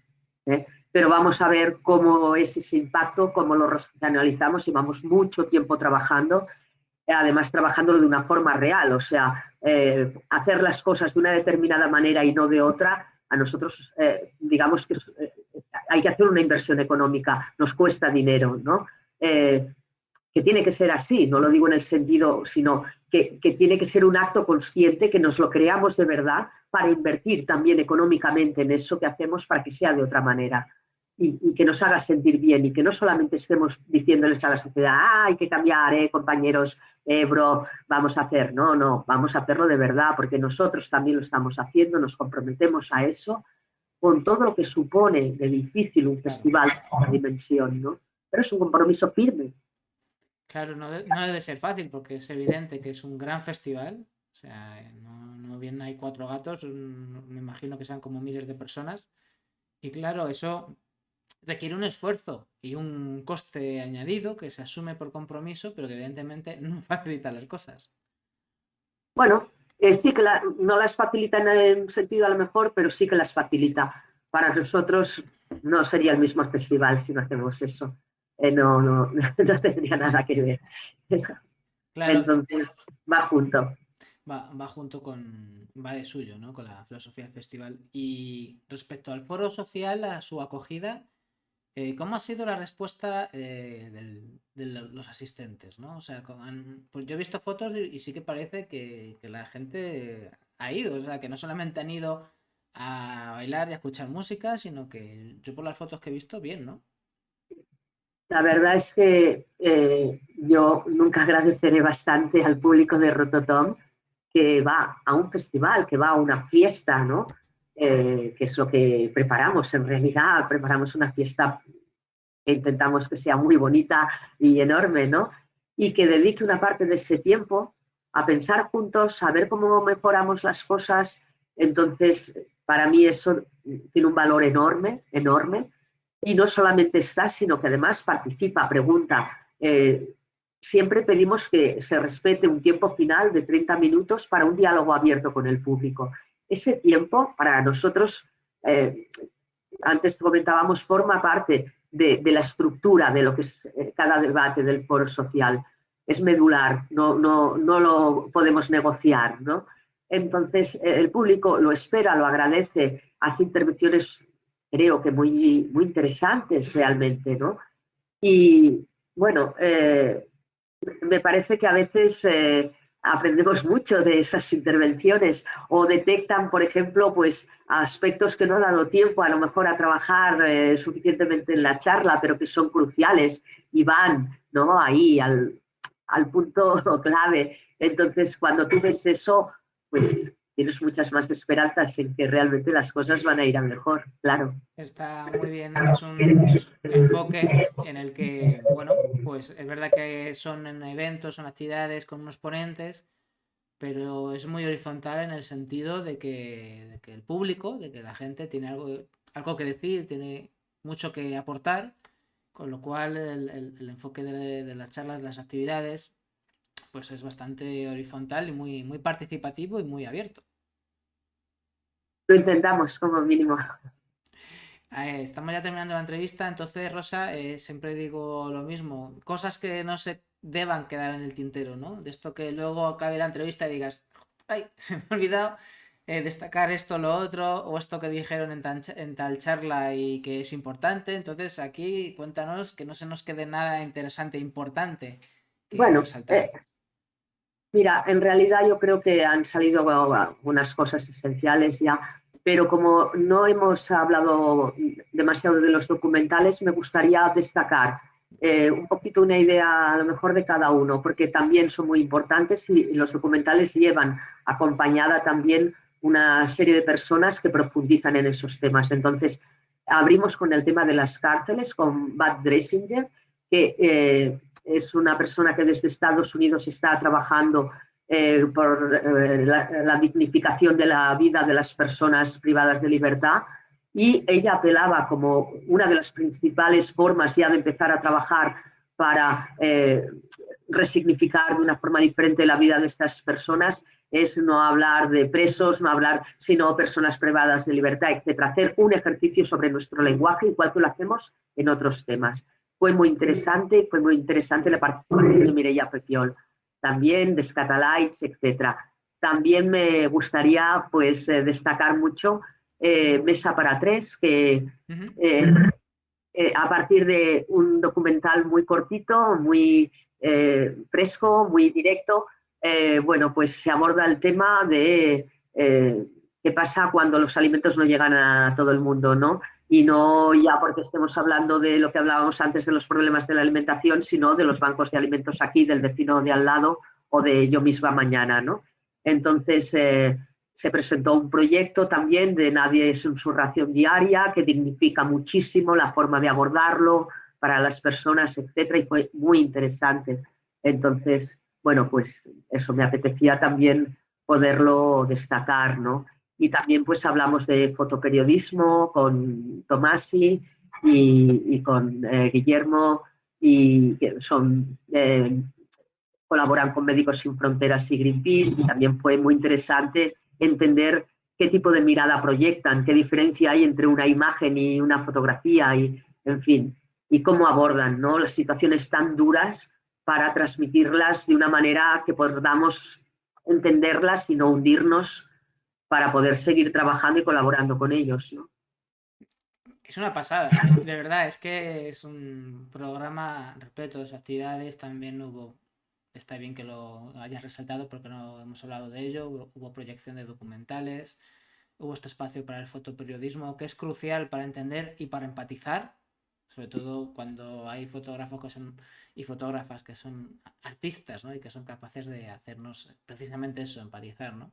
pero vamos a ver cómo es ese impacto, cómo lo analizamos. Llevamos mucho tiempo trabajando, además trabajándolo de una forma real, o sea, hacer las cosas de una determinada manera y no de otra, a nosotros, digamos que hay que hacer una inversión económica, nos cuesta dinero, ¿no? Que tiene que ser así, no lo digo en el sentido, sino que tiene que ser un acto consciente, que nos lo creamos de verdad para invertir también económicamente en eso que hacemos para que sea de otra manera y que nos haga sentir bien y que no solamente estemos diciéndoles a la sociedad, ah, hay que cambiar, compañeros, bro, vamos a hacer, no, vamos a hacerlo de verdad, porque nosotros también lo estamos haciendo, nos comprometemos a eso, con todo lo que supone de difícil un Claro, festival de esta dimensión, ¿no? Pero es un compromiso firme. claro, no debe ser fácil porque es evidente que es un gran festival. O sea, no bien hay cuatro gatos, me imagino que sean como miles de personas. Y claro, eso requiere un esfuerzo y un coste añadido que se asume por compromiso, pero que evidentemente no facilita las cosas. Bueno, sí que no las facilita en un sentido a lo mejor, pero sí que las facilita. Para nosotros no sería el mismo festival si no hacemos eso. No tendría nada que ver. Claro, Entonces, va junto. va junto va de suyo, ¿no? Con la filosofía del festival. Y respecto al foro social, a su acogida, ¿cómo ha sido la respuesta de los asistentes, ¿no? O sea, pues yo he visto fotos y sí que parece que la gente ha ido, o sea, que no solamente han ido a bailar y a escuchar música, sino que yo por las fotos que he visto, bien, ¿no? La verdad es que yo nunca agradeceré bastante al público de Rototom que va a un festival, que va a una fiesta, ¿no? Que es lo que preparamos en realidad. Preparamos una fiesta que intentamos que sea muy bonita y enorme, ¿no? Y que dedique una parte de ese tiempo a pensar juntos, a ver cómo mejoramos las cosas. Entonces, para mí eso tiene un valor enorme, enorme. Y no solamente está, sino que además participa, pregunta. Siempre pedimos que se respete un tiempo final de 30 minutos para un diálogo abierto con el público. Ese tiempo para nosotros, antes comentábamos, forma parte de la estructura de lo que es cada debate del foro social. Es medular, no lo podemos negociar, ¿no? Entonces, el público lo espera, lo agradece, hace intervenciones, creo que muy interesantes realmente, ¿no? Y bueno, me parece que a veces aprendemos mucho de esas intervenciones o detectan, por ejemplo, pues aspectos que no ha dado tiempo a lo mejor a trabajar suficientemente en la charla, pero que son cruciales y van, ¿no? Ahí al punto clave. Entonces, cuando tú ves eso, pues tienes muchas más esperanzas en que realmente las cosas van a ir a mejor, claro. Está muy bien, es un enfoque en el que, bueno, pues es verdad que son en eventos, son actividades con unos ponentes, pero es muy horizontal en el sentido de que el público, de que la gente tiene algo que decir, tiene mucho que aportar, con lo cual el enfoque de las charlas, las actividades, pues es bastante horizontal y muy participativo y muy abierto. Lo intentamos como mínimo. Estamos ya terminando la entrevista, entonces, Rosa, siempre digo lo mismo, cosas que no se deban quedar en el tintero, ¿no? De esto que luego acabe la entrevista y digas, ay, se me ha olvidado destacar esto, lo otro, o esto que dijeron en tal charla y que es importante. Entonces, aquí cuéntanos que no se nos quede nada interesante e importante que Bueno, resaltar. mira, en realidad yo creo que han salido algunas cosas esenciales ya, pero como no hemos hablado demasiado de los documentales, me gustaría destacar un poquito una idea a lo mejor de cada uno, porque también son muy importantes y los documentales llevan acompañada también una serie de personas que profundizan en esos temas. Entonces, abrimos con el tema de las cárceles, con Bud Dressinger, que es una persona que desde Estados Unidos está trabajando por la dignificación de la vida de las personas privadas de libertad y ella apelaba como una de las principales formas ya de empezar a trabajar para resignificar de una forma diferente la vida de estas personas es no hablar de presos, no hablar sino personas privadas de libertad, etcétera. Hacer un ejercicio sobre nuestro lenguaje igual que lo hacemos en otros temas. Fue muy interesante la participación de Mireia Pepiol, también de Scatalites, etcétera. También me gustaría pues destacar mucho Mesa para Tres, que Ujú. eh, a partir de un documental muy cortito, muy fresco, muy directo, bueno, pues se aborda el tema de qué pasa cuando los alimentos no llegan a todo el mundo, ¿no? Y no ya porque estemos hablando de lo que hablábamos antes de los problemas de la alimentación, sino de los bancos de alimentos aquí, del vecino de al lado o de yo misma mañana, ¿no? Entonces, se presentó un proyecto también de Nadie es su ración diaria, que dignifica muchísimo la forma de abordarlo para las personas, etcétera, y fue muy interesante. Entonces, bueno, pues eso me apetecía también poderlo destacar, ¿no? Y también pues hablamos de fotoperiodismo con Tomasi y con Guillermo, y que son colaboran con Médicos Sin Fronteras y Greenpeace, y también fue muy interesante entender qué tipo de mirada proyectan, qué diferencia hay entre una imagen y una fotografía, y en fin, y cómo abordan, ¿no?, las situaciones tan duras para transmitirlas de una manera que podamos entenderlas y no hundirnos para poder seguir trabajando y colaborando con ellos, ¿no? Es una pasada, de verdad, es que es un programa repleto de sus actividades, también hubo, está bien que lo hayas resaltado porque no hemos hablado de ello, hubo proyección de documentales, hubo este espacio para el fotoperiodismo que es crucial para entender y para empatizar, sobre todo cuando hay fotógrafos que son y fotógrafas que son artistas, ¿no? Y que son capaces de hacernos precisamente eso, empatizar, ¿no?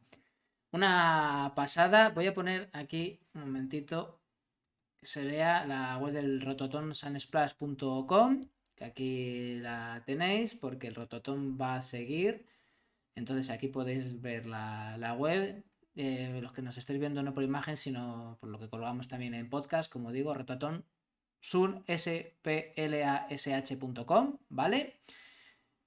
Una pasada, voy a poner aquí un momentito que se vea la web del rototomsansplash.com, que aquí la tenéis porque el Rototón va a seguir. Entonces aquí podéis ver la web. Los que nos estéis viendo no por imagen, sino por lo que colgamos también en podcast, como digo, rototon splash.com, ¿vale?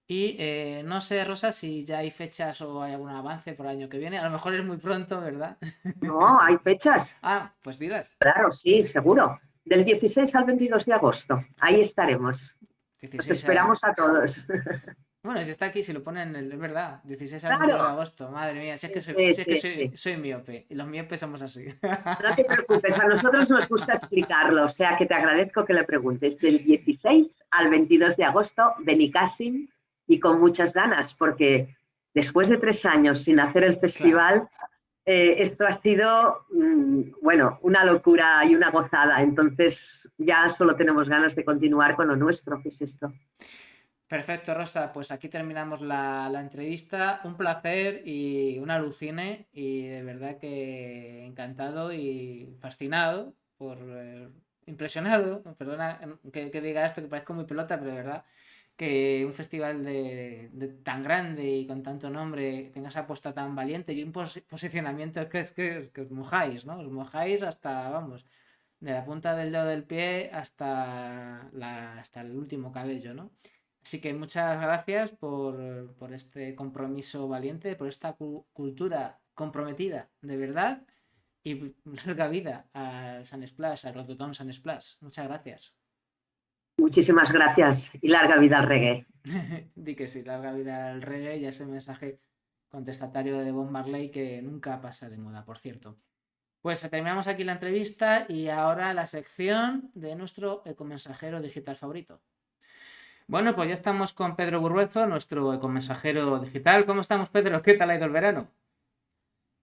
Y no sé, Rosa, si ya hay fechas o hay algún avance por el año que viene. A lo mejor es muy pronto, ¿verdad? No, hay fechas, Ah, pues dirás. claro, sí, seguro. Del 16 al 22 de agosto, ahí estaremos. Los 16 al... esperamos a todos. Bueno, si está aquí, si lo ponen, es verdad, 16 al 22 de Claro, agosto, madre mía, si es que soy, sí, si es que sí, soy, sí. soy miope, y los miopes somos así. No te preocupes, a nosotros nos gusta explicarlo, o sea que te agradezco que le preguntes. Del 16 al 22 de agosto, Benicàssim, y con muchas ganas, porque después de 3 años sin hacer el Claro. festival, esto ha sido, bueno, una locura y una gozada. Entonces ya solo tenemos ganas de continuar con lo nuestro, que es esto. Perfecto, Rosa, pues aquí terminamos la entrevista. Un placer y un alucine, y de verdad que encantado y fascinado impresionado, perdona que diga esto, que parezco muy pelota, pero de verdad que un festival tan grande y con tanto nombre tenga esa apuesta tan valiente y un posicionamiento es que os mojáis, ¿no? Os mojáis hasta, vamos, de la punta del dedo del pie hasta el último cabello, ¿no? Así que muchas gracias por este compromiso valiente, por esta cultura comprometida de verdad y larga vida al San Splash, al Rototón San Splash. Muchas gracias. Muchísimas gracias y larga vida al reggae. Di que sí, larga vida al reggae y a ese mensaje contestatario de Bob Marley que nunca pasa de moda, por cierto. Pues terminamos aquí la entrevista y ahora la sección de nuestro ecomensajero digital favorito. Bueno, pues ya estamos con Pedro Burruezo, nuestro ecomensajero digital. ¿Cómo estamos, Pedro? ¿Qué tal ha ido el verano?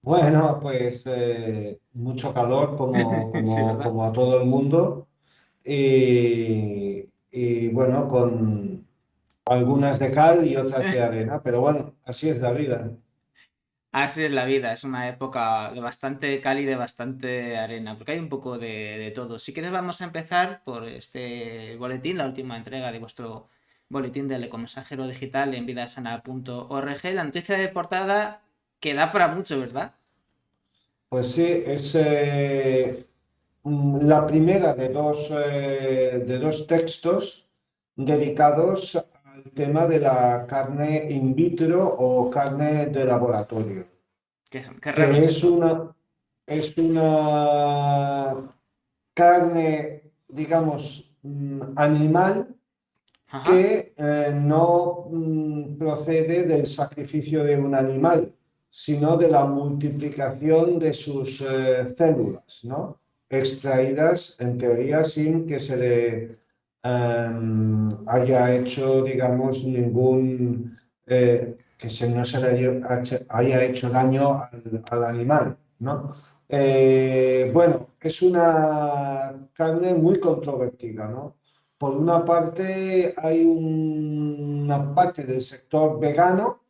Bueno, pues mucho calor Sí, ¿verdad? como a todo el mundo y bueno, con algunas de cal y otras de arena, pero bueno, así es la vida. Así es la vida, es una época de bastante cal y de bastante arena, porque hay un poco de todo. Si quieres vamos a empezar por este boletín, la última entrega de vuestro boletín del ecomensajero digital en vidasana.org. La noticia de portada que da para mucho, ¿verdad? Pues sí, es la primera de dos textos dedicados al tema de la carne in vitro o carne de laboratorio, Qué raro que es eso. es una carne, digamos, animal Ajá. que no procede del sacrificio de un animal, sino de la multiplicación de sus células, ¿no? Extraídas, en teoría, sin que se le haya hecho, digamos, no se le haya hecho daño al animal, ¿no? Bueno, es una carne muy controvertida, ¿no? Por una parte, hay una parte del sector vegano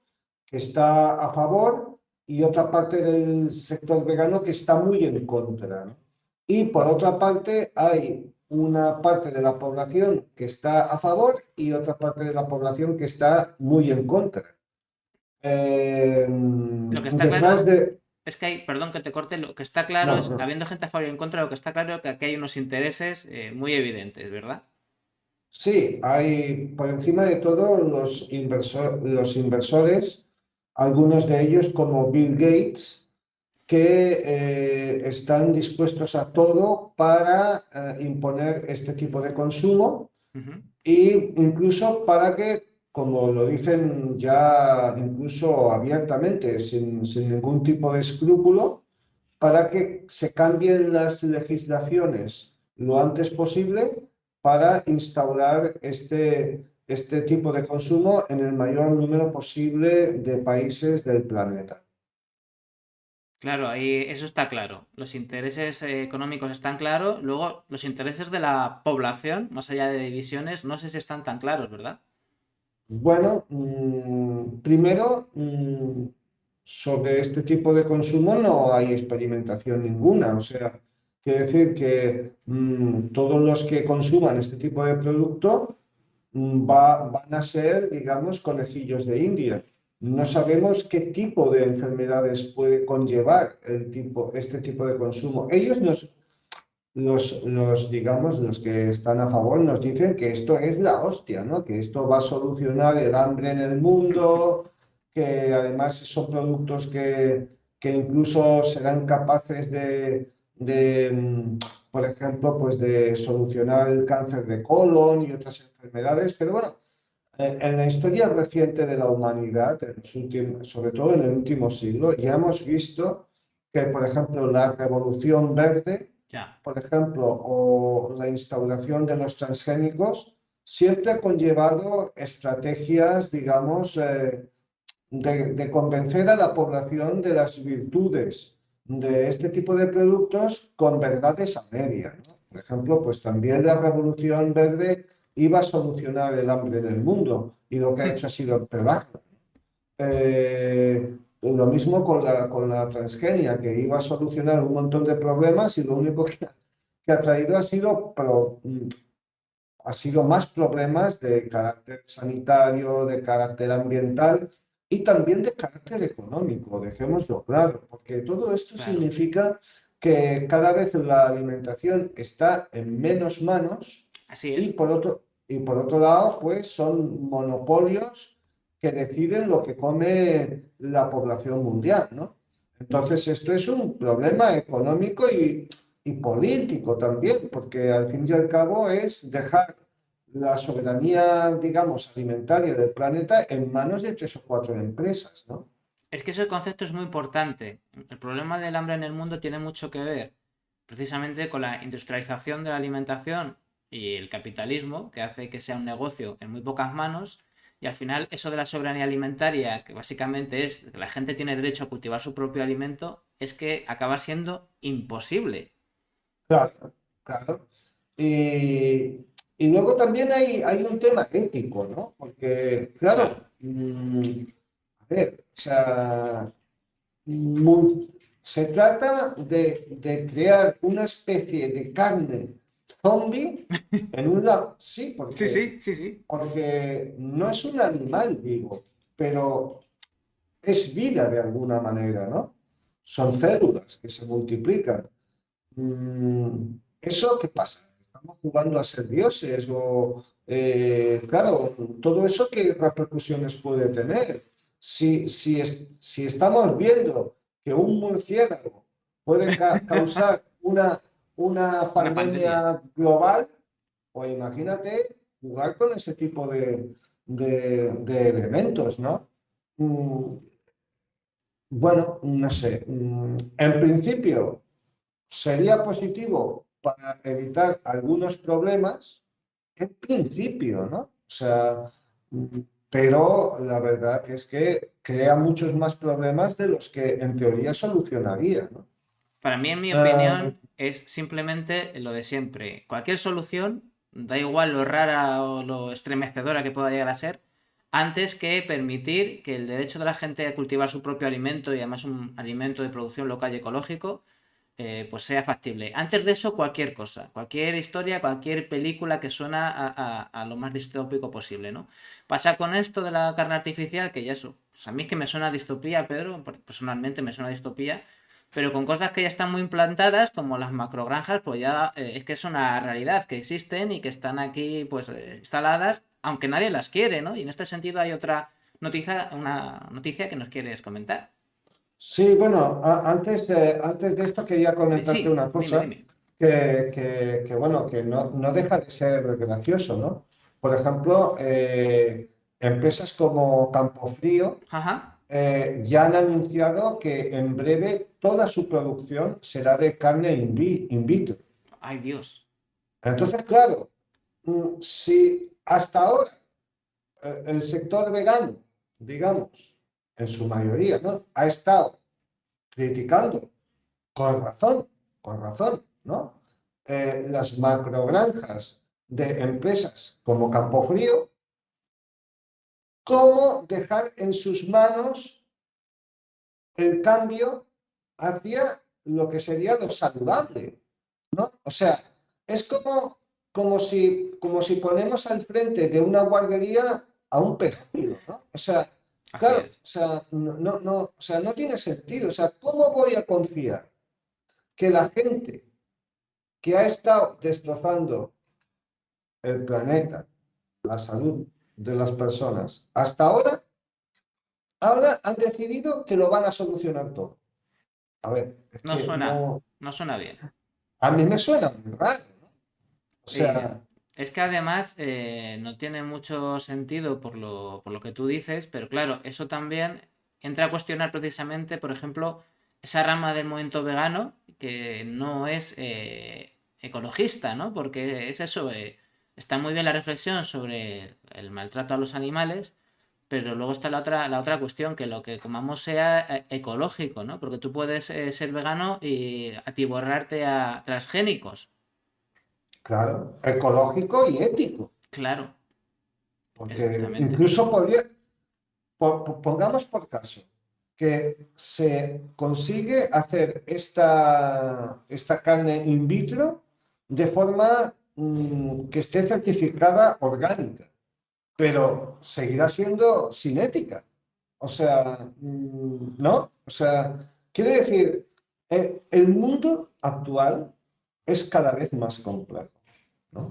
que está a favor y otra parte del sector vegano que está muy en contra, ¿no? Y por otra parte, hay una parte de la población que está a favor y otra parte de la población que está muy en contra. Lo que está Detrás claro de... es que hay, perdón que te corte, lo que está claro No, es, no. habiendo gente a favor y en contra, lo que está claro es que aquí hay unos intereses muy evidentes, ¿verdad? Sí, hay por encima de todo los inversores, algunos de ellos como Bill Gates, que están dispuestos a todo para imponer este tipo de consumo Ujú. e incluso para que, como lo dicen ya incluso abiertamente, sin ningún tipo de escrúpulo, para que se cambien las legislaciones lo antes posible para instaurar este tipo de consumo en el mayor número posible de países del planeta. Claro, ahí eso está claro. Los intereses económicos están claros. Luego, los intereses de la población, más allá de divisiones, no sé si están tan claros, ¿verdad? Bueno, primero, sobre este tipo de consumo no hay experimentación ninguna. O sea, quiere decir que todos los que consuman este tipo de producto van a ser, digamos, conejillos de India. No sabemos qué tipo de enfermedades puede conllevar este tipo de consumo. Digamos, los que están a favor nos dicen que esto es la hostia, ¿no? Que esto va a solucionar el hambre en el mundo, que además son productos que incluso serán capaces por ejemplo, pues de solucionar el cáncer de colon y otras enfermedades. Pero bueno, en la historia reciente de la humanidad, sobre todo en el último siglo, ya hemos visto que, por ejemplo, la revolución verde, Ya. por ejemplo, o la instauración de los transgénicos, siempre ha conllevado estrategias, digamos, de convencer a la población de las virtudes de este tipo de productos con verdades a medias, ¿no? Por ejemplo, pues también la revolución verde iba a solucionar el hambre en el mundo y lo que ha hecho ha sido empeorarlo. Lo mismo con la transgenia, que iba a solucionar un montón de problemas y lo único que ha traído ha sido más problemas de carácter sanitario, de carácter ambiental y también de carácter económico, dejémoslo claro, porque todo esto Claro. significa que cada vez la alimentación está en menos manos Así y es. por otro, y por otro lado, pues son monopolios que deciden lo que come la población mundial, ¿no? Entonces, esto es un problema económico y político también, porque al fin y al cabo es dejar la soberanía, digamos, alimentaria del planeta en manos de 3 o 4 empresas, ¿no? Es que ese concepto es muy importante. El problema del hambre en el mundo tiene mucho que ver precisamente con la industrialización de la alimentación y el capitalismo, que hace que sea un negocio en muy pocas manos. Y al final eso de la soberanía alimentaria, que básicamente es que la gente tiene derecho a cultivar su propio alimento, es que acaba siendo imposible. Claro, claro. Y, y luego también hay un tema ético, ¿no? Porque, Claro, claro, a ver, o sea, mu- se trata de crear una especie de carne zombie en un lado, sí, sí, porque, sí, sí, sí. porque no es un animal vivo, pero es vida de alguna manera, ¿no? Son células que se multiplican. ¿Eso qué pasa? ¿Estamos jugando a ser dioses? O, claro, todo eso, ¿qué repercusiones puede tener? Si estamos viendo que un murciélago puede causar una Una pandemia. pandemia global, pues imagínate jugar con ese tipo de elementos, ¿no? Mm, bueno, no sé. En principio sería positivo para evitar algunos problemas, en principio, ¿no? O sea, pero la verdad que es que crea muchos más problemas de los que en teoría solucionaría, ¿no? Para mí, en mi Ah, opinión, es simplemente lo de siempre. Cualquier solución, da igual lo rara o lo estremecedora que pueda llegar a ser, antes que permitir que el derecho de la gente a cultivar su propio alimento y además un alimento de producción local y ecológico, pues sea factible. Antes de eso, cualquier cosa, cualquier historia, cualquier película que suena a lo más distópico posible, ¿no? Pasa con esto de la carne artificial, que ya eso, pues a mí es que me suena a distopía, Pedro, personalmente me suena a distopía, pero con cosas que ya están muy implantadas, como las macrogranjas, pues ya es que es una realidad, que existen y que están aquí pues instaladas, aunque nadie las quiere, ¿no? Y en este sentido hay otra noticia, una noticia que nos quieres comentar. sí, bueno, antes de esto quería comentarte Sí, una dime, cosa dime. bueno, que no deja de ser gracioso, ¿no? Por ejemplo, empresas como Campofrío Ajá. ya han anunciado que en breve toda su producción será de carne in vitro. Ay, Dios. Entonces, claro, si hasta ahora el sector vegano, digamos, en su mayoría, ¿no? Ha estado criticando con razón, ¿no? Las macrogranjas de empresas como Campofrío, ¿cómo dejar en sus manos el cambio hacia lo que sería lo saludable, ¿no? O sea, es como si ponemos al frente de una guardería a un pedófilo, ¿no? O sea, Así claro, es. o sea, o sea, no tiene sentido. O sea, ¿cómo voy a confiar que la gente que ha estado destrozando el planeta, la salud de las personas, hasta ahora han decidido que lo van a solucionar todo? A ver, es No que suena, no, no suena bien. a mí me suena muy raro, ¿no? O Eh, sea, es que además no tiene mucho sentido por lo que tú dices, pero claro, eso también entra a cuestionar precisamente, por ejemplo, esa rama del movimiento vegano que no es ecologista, ¿no? Porque es eso, está muy bien la reflexión sobre el maltrato a los animales, pero luego está la otra cuestión, que lo que comamos sea ecológico, ¿no? Porque tú puedes ser vegano y atiborrarte a transgénicos. claro, ecológico y ético, Claro, porque exactamente. incluso podría, pongamos por caso que se consigue hacer esta carne in vitro de forma que esté certificada orgánica, pero seguirá siendo sin ética. O sea, ¿no? O sea, quiere decir, el mundo actual es cada vez más complejo, ¿no?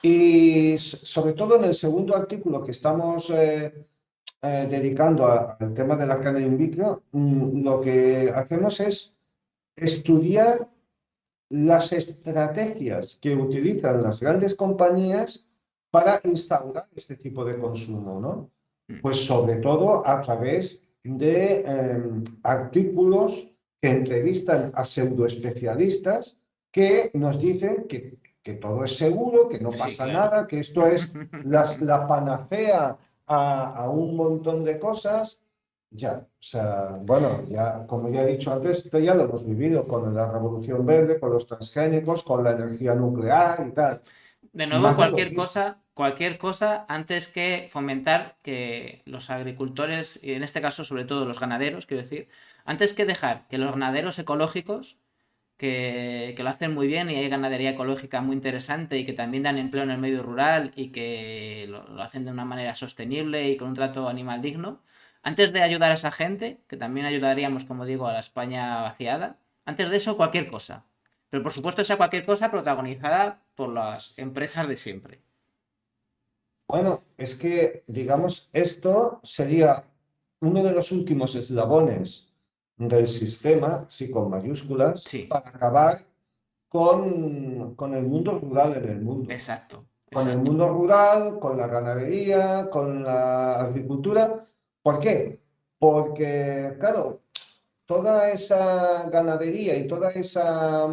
Y sobre todo en el segundo artículo que estamos dedicando al tema de la carne in vitro, lo que hacemos es estudiar las estrategias que utilizan las grandes compañías para instaurar este tipo de consumo, ¿no? Pues sobre todo a través de artículos que entrevistan a pseudoespecialistas que nos dicen que todo es seguro, que no Sí, pasa claro. nada, que esto es la panacea a un montón de cosas. Ya, o sea, bueno, ya como ya he dicho antes, esto ya lo hemos vivido con la revolución verde, con los transgénicos, con la energía nuclear y tal. De nuevo, Más de lo mismo. cualquier cosa antes que fomentar que los agricultores, y en este caso sobre todo los ganaderos, quiero decir, antes que dejar que los ganaderos ecológicos, que lo hacen muy bien y hay ganadería ecológica muy interesante y que también dan empleo en el medio rural y que lo hacen de una manera sostenible y con un trato animal digno, antes de ayudar a esa gente, que también ayudaríamos, como digo, a la España vaciada, antes de eso cualquier cosa. Pero por supuesto esa cualquier cosa protagonizada por las empresas de siempre. Bueno, es que, digamos, esto sería uno de los últimos eslabones del sistema, sí con mayúsculas, Sí, para acabar con el mundo rural en el mundo. exacto, Con el exacto. mundo rural, con la ganadería, con la agricultura. ¿Por qué? Porque, claro, toda esa ganadería y toda esa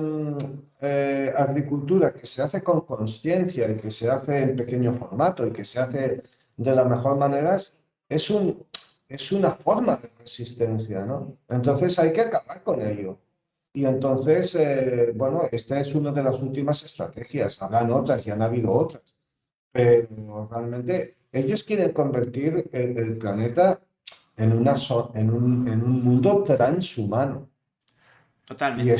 agricultura que se hace con conciencia y que se hace en pequeño formato y que se hace de las mejor maneras, es es una forma de resistencia, ¿no? Entonces hay que acabar con ello. Y entonces, bueno, esta es una de las últimas estrategias. Habrán otras, ya han habido otras. Pero realmente ellos quieren convertir el planeta en un mundo transhumano. Y Totalmente.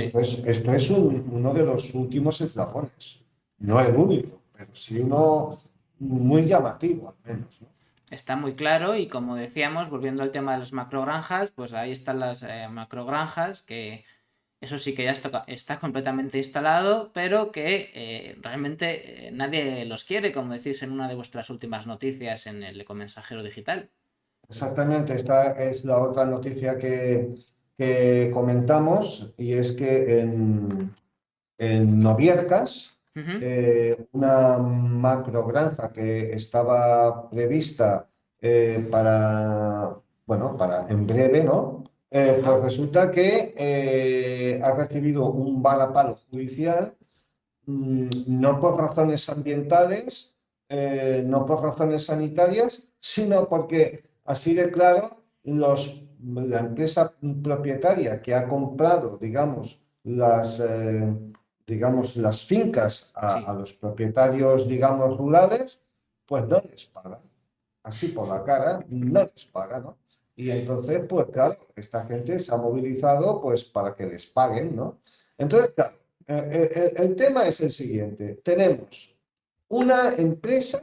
esto es uno de los últimos eslabones. No el único, pero sí uno muy llamativo al menos, ¿no? Está muy claro y como decíamos, volviendo al tema de las macrogranjas, pues ahí están las macrogranjas que eso sí que ya está completamente instalado, pero que realmente nadie los quiere, como decís en una de vuestras últimas noticias en el Ecomensajero Digital. Exactamente, esta es la otra noticia que comentamos y es que en Novielcas, Ujú. una macrogranja que estaba prevista bueno, para en breve, ¿no? Pues Ajá. resulta que ha recibido un varapalo judicial, no por razones ambientales, no por razones sanitarias, sino porque, así de claro, la empresa propietaria que ha comprado, digamos, las fincas a Sí. los propietarios, digamos, rurales, pues no les pagan. Así por la cara, no les pagan, ¿no? Y entonces, pues claro, esta gente se ha movilizado pues para que les paguen, ¿no? Entonces, claro, el tema es el siguiente. Tenemos una empresa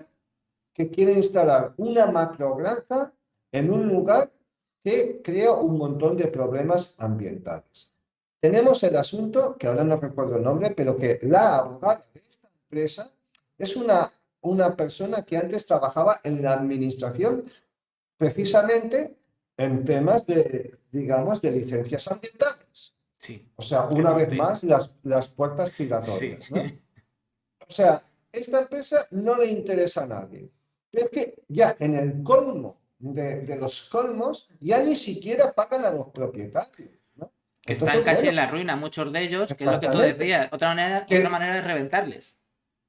que quiere instalar una macrogranja en un lugar que crea un montón de problemas ambientales. Tenemos el asunto, que ahora no recuerdo el nombre, pero que la abogada de esta empresa es una persona que antes trabajaba en la administración precisamente en temas de, digamos, de licencias ambientales. Sí. O sea, una vez Fíjate. más, las puertas Sí. giratorias, ¿no? O sea, esta empresa no le interesa a nadie. Pero es que ya en el colmo de los colmos, ya ni siquiera pagan a los propietarios, ¿no? Que están Entonces, casi bueno, en la ruina muchos de ellos, que es lo que tú exactamente, decías. Otra que manera de reventarles.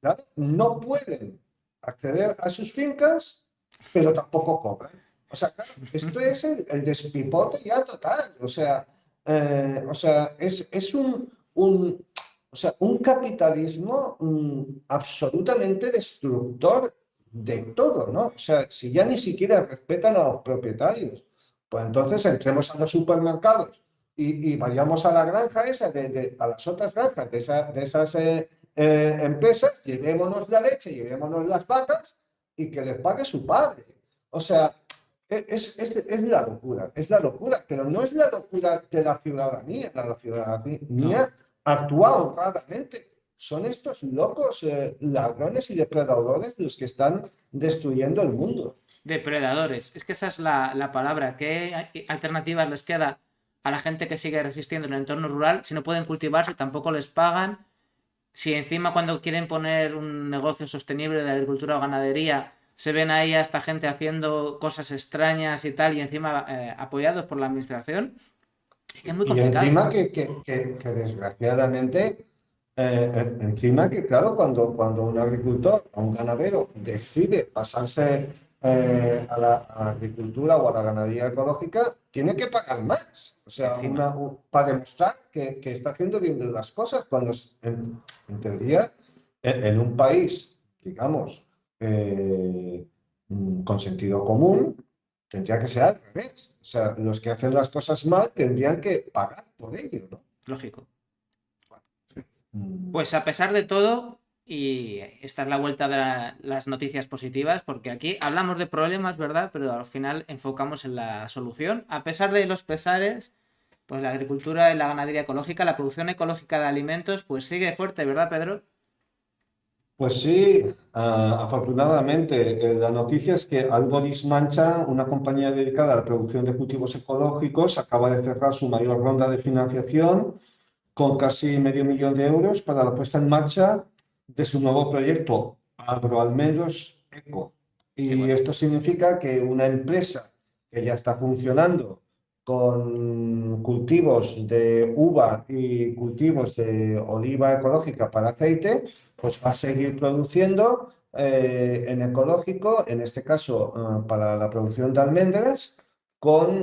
claro, no pueden acceder a sus fincas, pero tampoco cobran. O sea, claro, esto es el despipote ya total. O sea es o sea, un capitalismo absolutamente destructor de todo, ¿no? O sea, si ya ni siquiera respetan a los propietarios, pues entonces entremos a los supermercados y vayamos a la granja esa, a las otras granjas de esas empresas, llevémonos la leche, llevémonos las vacas y que les pague su padre. O sea, es la locura, pero no es la locura de la ciudadanía No. actúa honradamente. son estos locos ladrones y depredadores los que están destruyendo el mundo. Depredadores. Es que esa es la palabra. ¿Qué alternativas les queda a la gente que sigue resistiendo en el entorno rural si no pueden cultivarse, tampoco les pagan? Si encima cuando quieren poner un negocio sostenible de agricultura o ganadería, se ven ahí a esta gente haciendo cosas extrañas y tal, y encima apoyados por la administración, es que es muy Y complicado. encima que desgraciadamente, encima que claro, cuando un agricultor o un ganadero decide pasarse a la agricultura o a la ganadería ecológica, tiene que pagar más. O sea, Encima. para demostrar que está haciendo bien las cosas, cuando en teoría, en un país, digamos, con sentido común, tendría que ser al revés. O sea, los que hacen las cosas mal tendrían que pagar por ello, ¿no? Lógico. Mm, Pues a pesar de todo, y esta es la vuelta de las noticias positivas, porque aquí hablamos de problemas, ¿verdad? Pero al final enfocamos en la solución. A pesar de los pesares, pues la agricultura y la ganadería ecológica, la producción ecológica de alimentos, pues sigue fuerte, ¿verdad, Pedro? Pues sí, afortunadamente, la noticia es que Alboris Mancha, una compañía dedicada a la producción de cultivos ecológicos, acaba de cerrar su mayor ronda de financiación con casi medio millón de euros para la puesta en marcha de su nuevo proyecto, Agroalmendros Eco. Qué Y bueno. esto significa que una empresa que ya está funcionando con cultivos de uva y cultivos de oliva ecológica para aceite, pues va a seguir produciendo en ecológico, en este caso para la producción de almendras,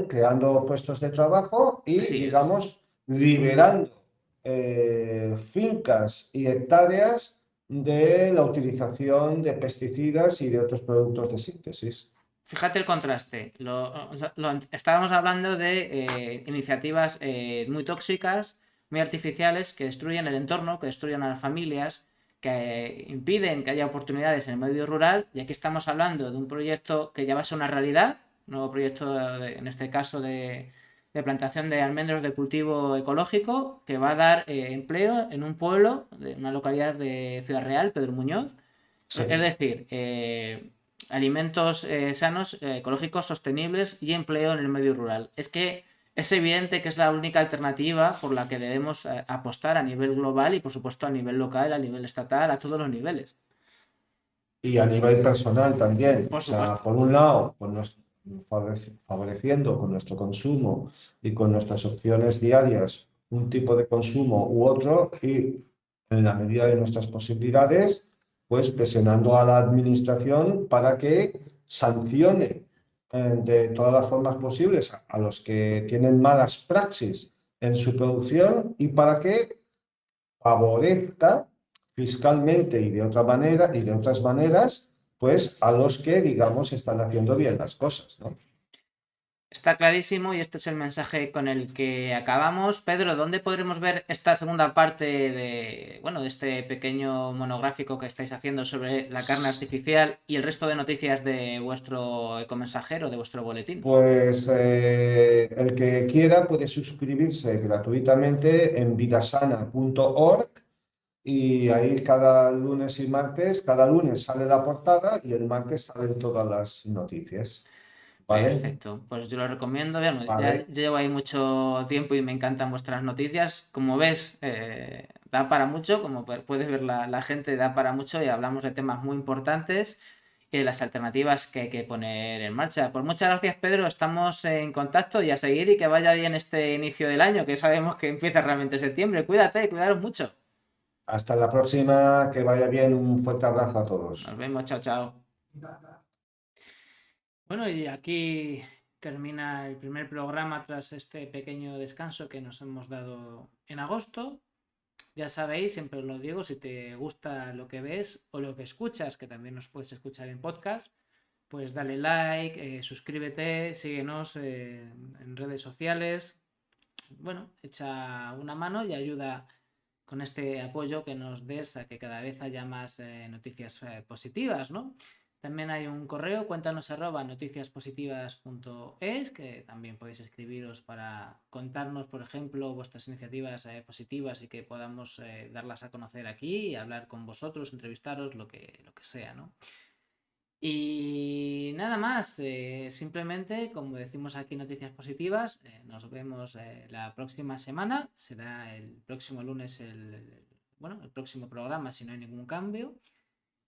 creando puestos de trabajo y, Así es. digamos, liberando fincas y hectáreas de la utilización de pesticidas y de otros productos de síntesis. Fíjate el contraste. Estábamos hablando de iniciativas muy tóxicas, muy artificiales, que destruyen el entorno, que destruyen a las familias, que impiden que haya oportunidades en el medio rural. Y aquí estamos hablando de un proyecto que ya va a ser una realidad, un nuevo proyecto, en este caso, de plantación de almendros de cultivo ecológico, que va a dar empleo en un pueblo, de una localidad de Ciudad Real, Pedro Muñoz. Es Sí. decir, alimentos sanos, ecológicos, sostenibles y empleo en el medio rural. Es que es evidente que es la única alternativa por la que debemos apostar a nivel global y por supuesto a nivel local, a nivel estatal, a todos los niveles. Y a nivel personal también. O Por sea, supuesto. por un lado, favoreciendo con nuestro consumo y con nuestras opciones diarias un tipo de consumo u otro y en la medida de nuestras posibilidades, pues presionando a la administración para que sancione de todas las formas posibles a los que tienen malas praxis en su producción y para que favorezca fiscalmente y de otra manera y de otras maneras, pues a los que, digamos, están haciendo bien las cosas, ¿no? Está clarísimo y este es el mensaje con el que acabamos. Pedro, ¿dónde podremos ver esta segunda parte de este pequeño monográfico que estáis haciendo sobre la carne artificial y el resto de noticias de vuestro ecomensajero, de vuestro boletín? Pues el que quiera puede suscribirse gratuitamente en vidasana.org y ahí cada lunes y martes, cada lunes sale la portada y el martes salen todas las noticias. ¿Vale? Perfecto, pues yo lo recomiendo. Bueno, ya Vale. yo llevo ahí mucho tiempo y me encantan vuestras noticias. Como ves, da para mucho, como puedes ver la gente, da para mucho y hablamos de temas muy importantes y de las alternativas que hay que poner en marcha. Pues muchas gracias, Pedro. Estamos en contacto y a seguir y que vaya bien este inicio del año, que sabemos que empieza realmente septiembre. Cuídate, cuidaros mucho. Hasta la próxima, que vaya bien, un fuerte abrazo a Nos todos. vemos, chao, chao. Bueno, y aquí termina el primer programa tras este pequeño descanso que nos hemos dado en agosto. Ya sabéis, siempre os lo digo, si te gusta lo que ves o lo que escuchas, que también nos puedes escuchar en podcast, pues dale like, suscríbete, síguenos en redes sociales. Bueno, echa una mano y ayuda con este apoyo que nos des a que cada vez haya más noticias positivas, ¿no? También hay un correo, cuéntanos@noticiaspositivas.es, que también podéis escribiros para contarnos, por ejemplo, vuestras iniciativas positivas y que podamos darlas a conocer aquí y hablar con vosotros, entrevistaros, lo que sea, ¿no? Y nada más, simplemente, como decimos aquí, Noticias Positivas, nos vemos la próxima semana, será el próximo lunes el próximo programa si no hay ningún cambio.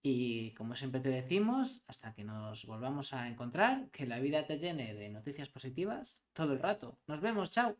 Y como siempre te decimos, hasta que nos volvamos a encontrar, que la vida te llene de noticias positivas todo el rato. Nos vemos, chao.